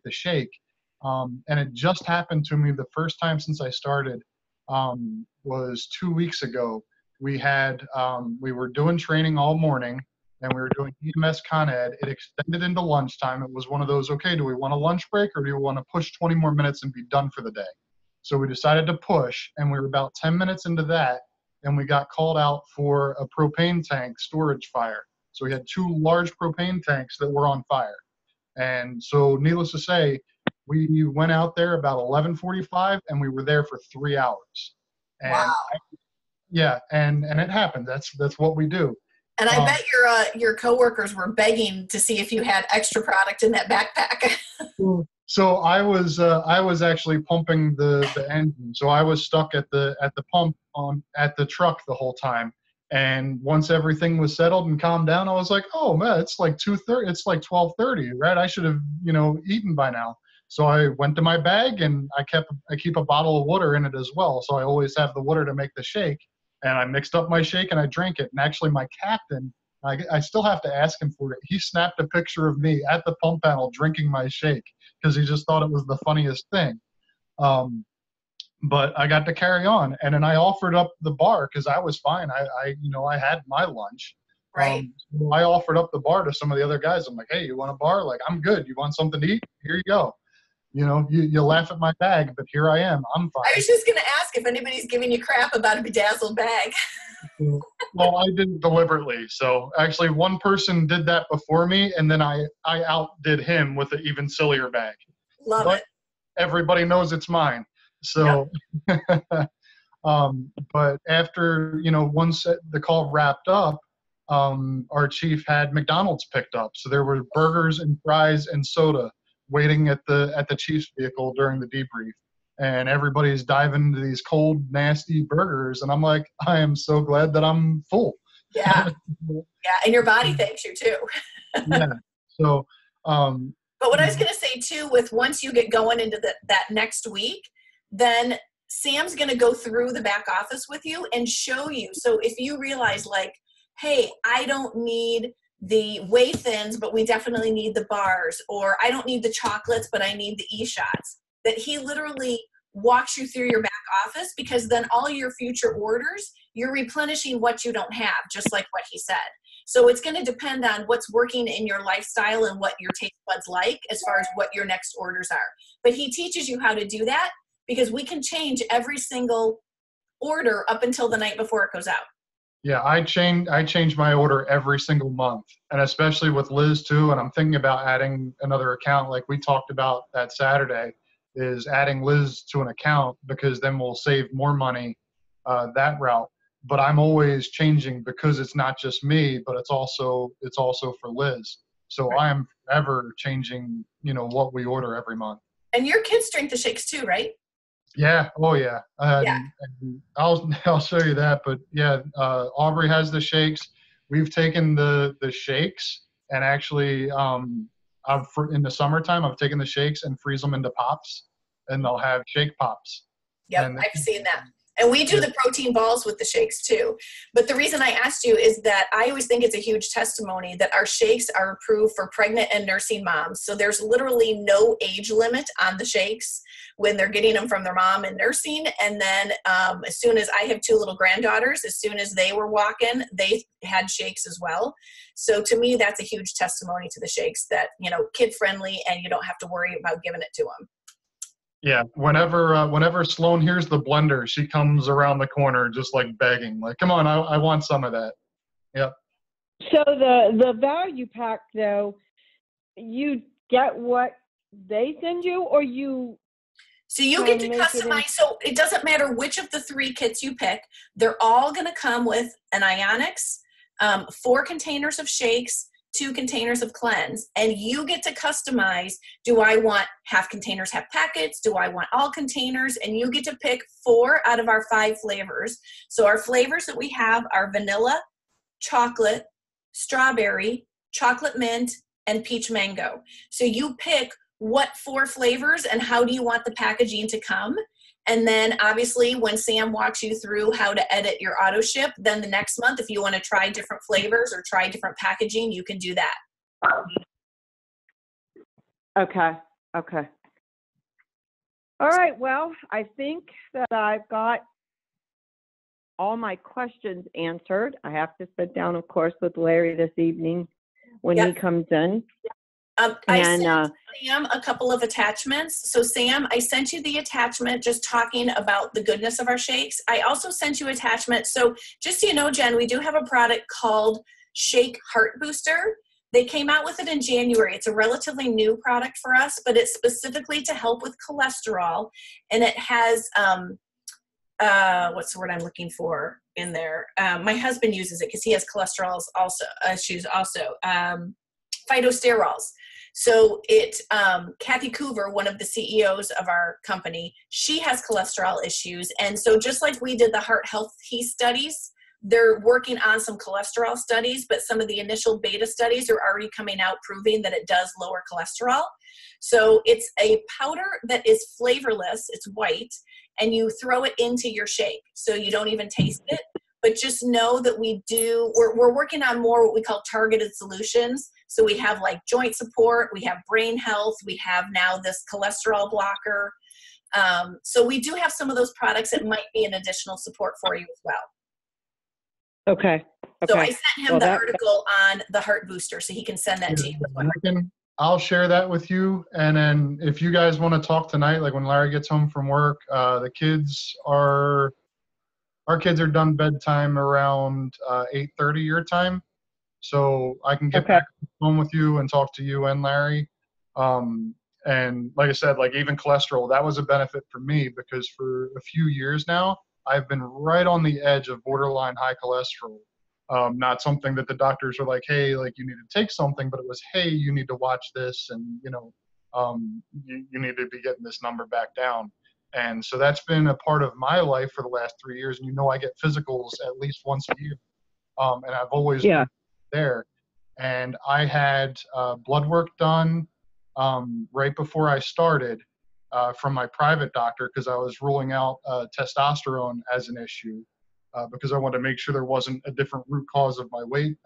shake. And it just happened to me the first time since I started, was 2 weeks ago. We were doing training all morning, and we were doing EMS Con Ed. It extended into lunchtime. It was one of those, okay, do we want a lunch break or do we want to push 20 more minutes and be done for the day? So we decided to push, and we were about 10 minutes into that, and we got called out for a propane tank storage fire. So we had 2 large propane tanks that were on fire. And so needless to say, we went out there about 11:45, and we were there for 3 hours. And Wow. yeah, and it happened. That's what we do. And I bet your coworkers were begging to see if you had extra product in that backpack. So I was actually pumping the engine. So I was stuck at the pump at the truck the whole time. And once everything was settled and calmed down, I was like, oh man, it's like 2:30. It's like 12:30, right? I should have eaten by now. So I went to my bag, and I keep a bottle of water in it as well. So I always have the water to make the shake. And I mixed up my shake and I drank it. And actually my captain, I still have to ask him for it. He snapped a picture of me at the pump panel drinking my shake because he just thought it was the funniest thing. But I got to carry on. And then I offered up the bar because I was fine. I had my lunch. Right. So I offered up the bar to some of the other guys. I'm like, hey, you want a bar? Like, I'm good. You want something to eat? Here you go. You laugh at my bag, but here I am. I'm fine. I was just going to ask if anybody's giving you crap about a bedazzled bag. Well, I didn't deliberately. So actually one person did that before me, and then I outdid him with an even sillier bag. Love but it. Everybody knows it's mine. So, Yep. But after, once the call wrapped up, our chief had McDonald's picked up. So there were burgers and fries and soda waiting at the chief's vehicle during the debrief. And everybody's diving into these cold, nasty burgers. And I'm like, I am so glad that I'm full. Yeah. Yeah. And your body thanks you too. Yeah. So, but what I was going to say too, with once you get going into that next week, then Sam's going to go through the back office with you and show you. So if you realize like, hey, I don't need the whey thins, but we definitely need the bars, or I don't need the chocolates, but I need the e-shots, that he literally walks you through your back office, because then all your future orders, you're replenishing what you don't have, just like what he said. So it's going to depend on what's working in your lifestyle and what your taste buds like as far as what your next orders are. But he teaches you how to do that, because we can change every single order up until the night before it goes out. Yeah, I change my order every single month, and especially with Liz too. And I'm thinking about adding another account, like we talked about that Saturday, is adding Liz to an account, because then we'll save more money that route. But I'm always changing, because it's not just me, but it's also for Liz. So Right. I am forever changing, what we order every month. And your kids drink the shakes too, right? Yeah. Oh, yeah. Yeah. And I'll show you that. But yeah, Aubrey has the shakes. We've taken the shakes, and actually, in the summertime, I've taken the shakes and freeze them into pops, and they'll have shake pops. Yep, And I've seen that. And we do the protein balls with the shakes too. But the reason I asked you is that I always think it's a huge testimony that our shakes are approved for pregnant and nursing moms. So there's literally no age limit on the shakes when they're getting them from their mom and nursing. And then as soon as I have 2 little granddaughters, as soon as they were walking, they had shakes as well. So to me, that's a huge testimony to the shakes, that, kid friendly, and you don't have to worry about giving it to them. Yeah, whenever Sloan hears the blender, she comes around the corner just like begging, like, come on, I want some of that. Yep. So the value pack, though, you get what they send you, or you? So you get to customize. So it doesn't matter which of the 3 kits you pick. They're all going to come with an Ionix, 4 containers of shakes, 2 containers of cleanse, and you get to customize. Do I want half containers, half packets? Do I want all containers? And you get to pick 4 out of our 5 flavors. So our flavors that we have are vanilla, chocolate, strawberry, chocolate mint, and peach mango. So you pick what 4 flavors and how do you want the packaging to come. And then obviously when Sam walks you through how to edit your auto ship, then the next month, if you want to try different flavors or try different packaging, you can do that. Okay. Okay. All right. Well, I think that I've got all my questions answered. I have to sit down, of course, with Larry this evening when he comes in. I sent Sam a couple of attachments. So Sam, I sent you the attachment just talking about the goodness of our shakes. I also sent you attachment. So just so you know, Jen, we do have a product called Shake Heart Booster. They came out with it in January. It's a relatively new product for us, but it's specifically to help with cholesterol. And it has, what's the word I'm looking for in there? My husband uses it because he has cholesterol also, issues also. Phytosterols. So Kathy Coover, one of the CEOs of our company, she has cholesterol issues. And so just like we did the heart healthy studies, they're working on some cholesterol studies, but some of the initial beta studies are already coming out proving that it does lower cholesterol. So it's a powder that is flavorless, it's white, and you throw it into your shake. So you don't even taste it, but just know that we're working on more what we call targeted solutions. So we have like joint support, we have brain health, we have now this cholesterol blocker. So we do have some of those products that might be an additional support for you as well. Okay. So I sent him the article on the heart booster so he can send that to you as well. I'll share that with you. And then if you guys want to talk tonight, like when Larry gets home from work, our kids are done bedtime around 8:30 your time. So I can get back home with you and talk to you and Larry. And like I said, like even cholesterol, that was a benefit for me because for a few years now, I've been right on the edge of borderline high cholesterol. Not something that the doctors are like, hey, like you need to take something, but it was, hey, you need to watch this and, you need to be getting this number back down. And so that's been a part of my life for the last 3 years. And I get physicals at least once a year. And I've always been there. And I had blood work done right before I started from my private doctor because I was ruling out testosterone as an issue because I wanted to make sure there wasn't a different root cause of my weight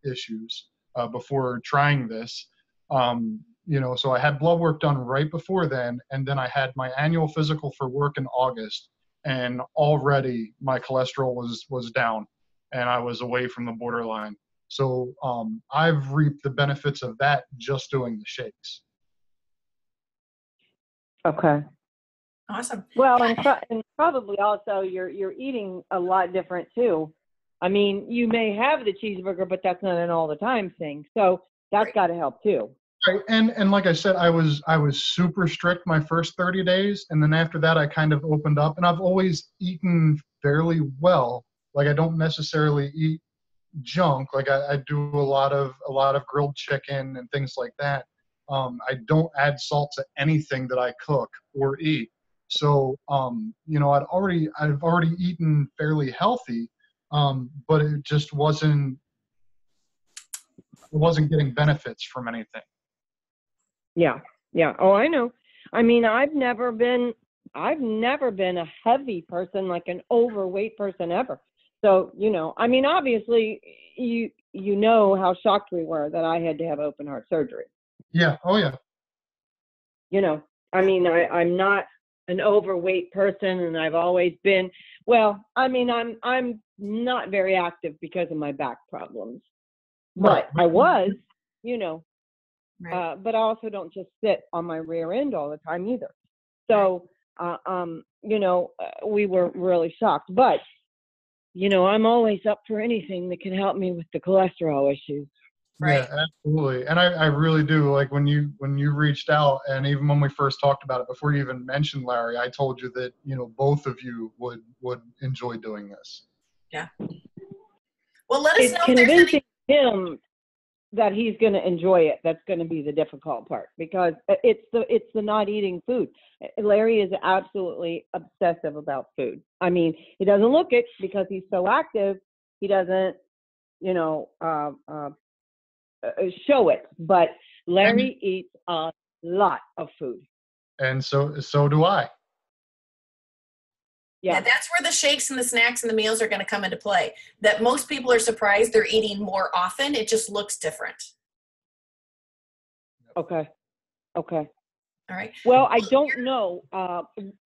issues before trying this. So I had blood work done right before then, and then I had my annual physical for work in August, and already my cholesterol was down, and I was away from the borderline. So I've reaped the benefits of that just doing the shakes. Okay. Awesome. Well, and probably also you're eating a lot different too. I mean, you may have the cheeseburger, but that's not an all the time thing. So that's got to help too. Right. And like I said, I was super strict my first 30 days. And then after that, I kind of opened up, and I've always eaten fairly well. Like I don't necessarily eat junk. Like I do a lot of grilled chicken and things like that. I don't add salt to anything that I cook or eat. So, I've already eaten fairly healthy, but it just wasn't getting benefits from anything. Yeah. Yeah. Oh, I know. I mean, I've never been a heavy person, like an overweight person ever. So, I mean, obviously you know how shocked we were that I had to have open heart surgery. Yeah. Oh yeah. I mean, I'm not an overweight person, and I've always been, well, I mean, I'm not very active because of my back problems, but I was, but I also don't just sit on my rear end all the time either. So, we were really shocked, but, I'm always up for anything that can help me with the cholesterol issues. Right. Yeah, absolutely. And I really do. Like when you reached out, and even when we first talked about it, before you even mentioned Larry, I told you that, both of you would enjoy doing this. Yeah. Well, let us know if there's any him that he's going to enjoy it. That's going to be the difficult part, because it's the not eating food. Larry is absolutely obsessive about food. I mean, he doesn't look it because he's so active. He doesn't, show it. But Larry eats a lot of food. And so do I. Yeah, that's where the shakes and the snacks and the meals are going to come into play. That most people are surprised they're eating more often. It just looks different. Okay. All right. Well, I don't know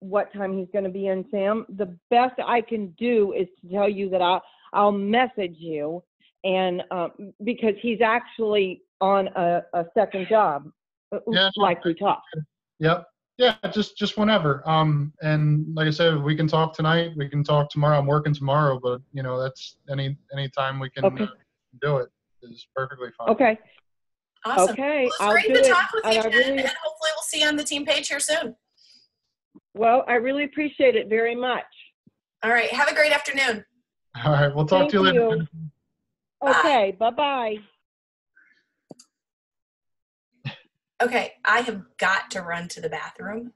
what time he's going to be in, Sam. The best I can do is to tell you that I'll message you, and because he's actually on a second job, Yeah. like we talked. Yep. Yeah, just whenever. And like I said, we can talk tonight. We can talk tomorrow. I'm working tomorrow, but that's any time we can do it is perfectly fine. Okay. Awesome. Okay, Well, I'll it's do great to it. talk with you, And Jen, and hopefully we'll see you on the team page here soon. Well, I really appreciate it very much. All right. Have a great afternoon. All right. We'll talk to you later. Okay. Bye-bye. Okay. I have got to run to the bathroom.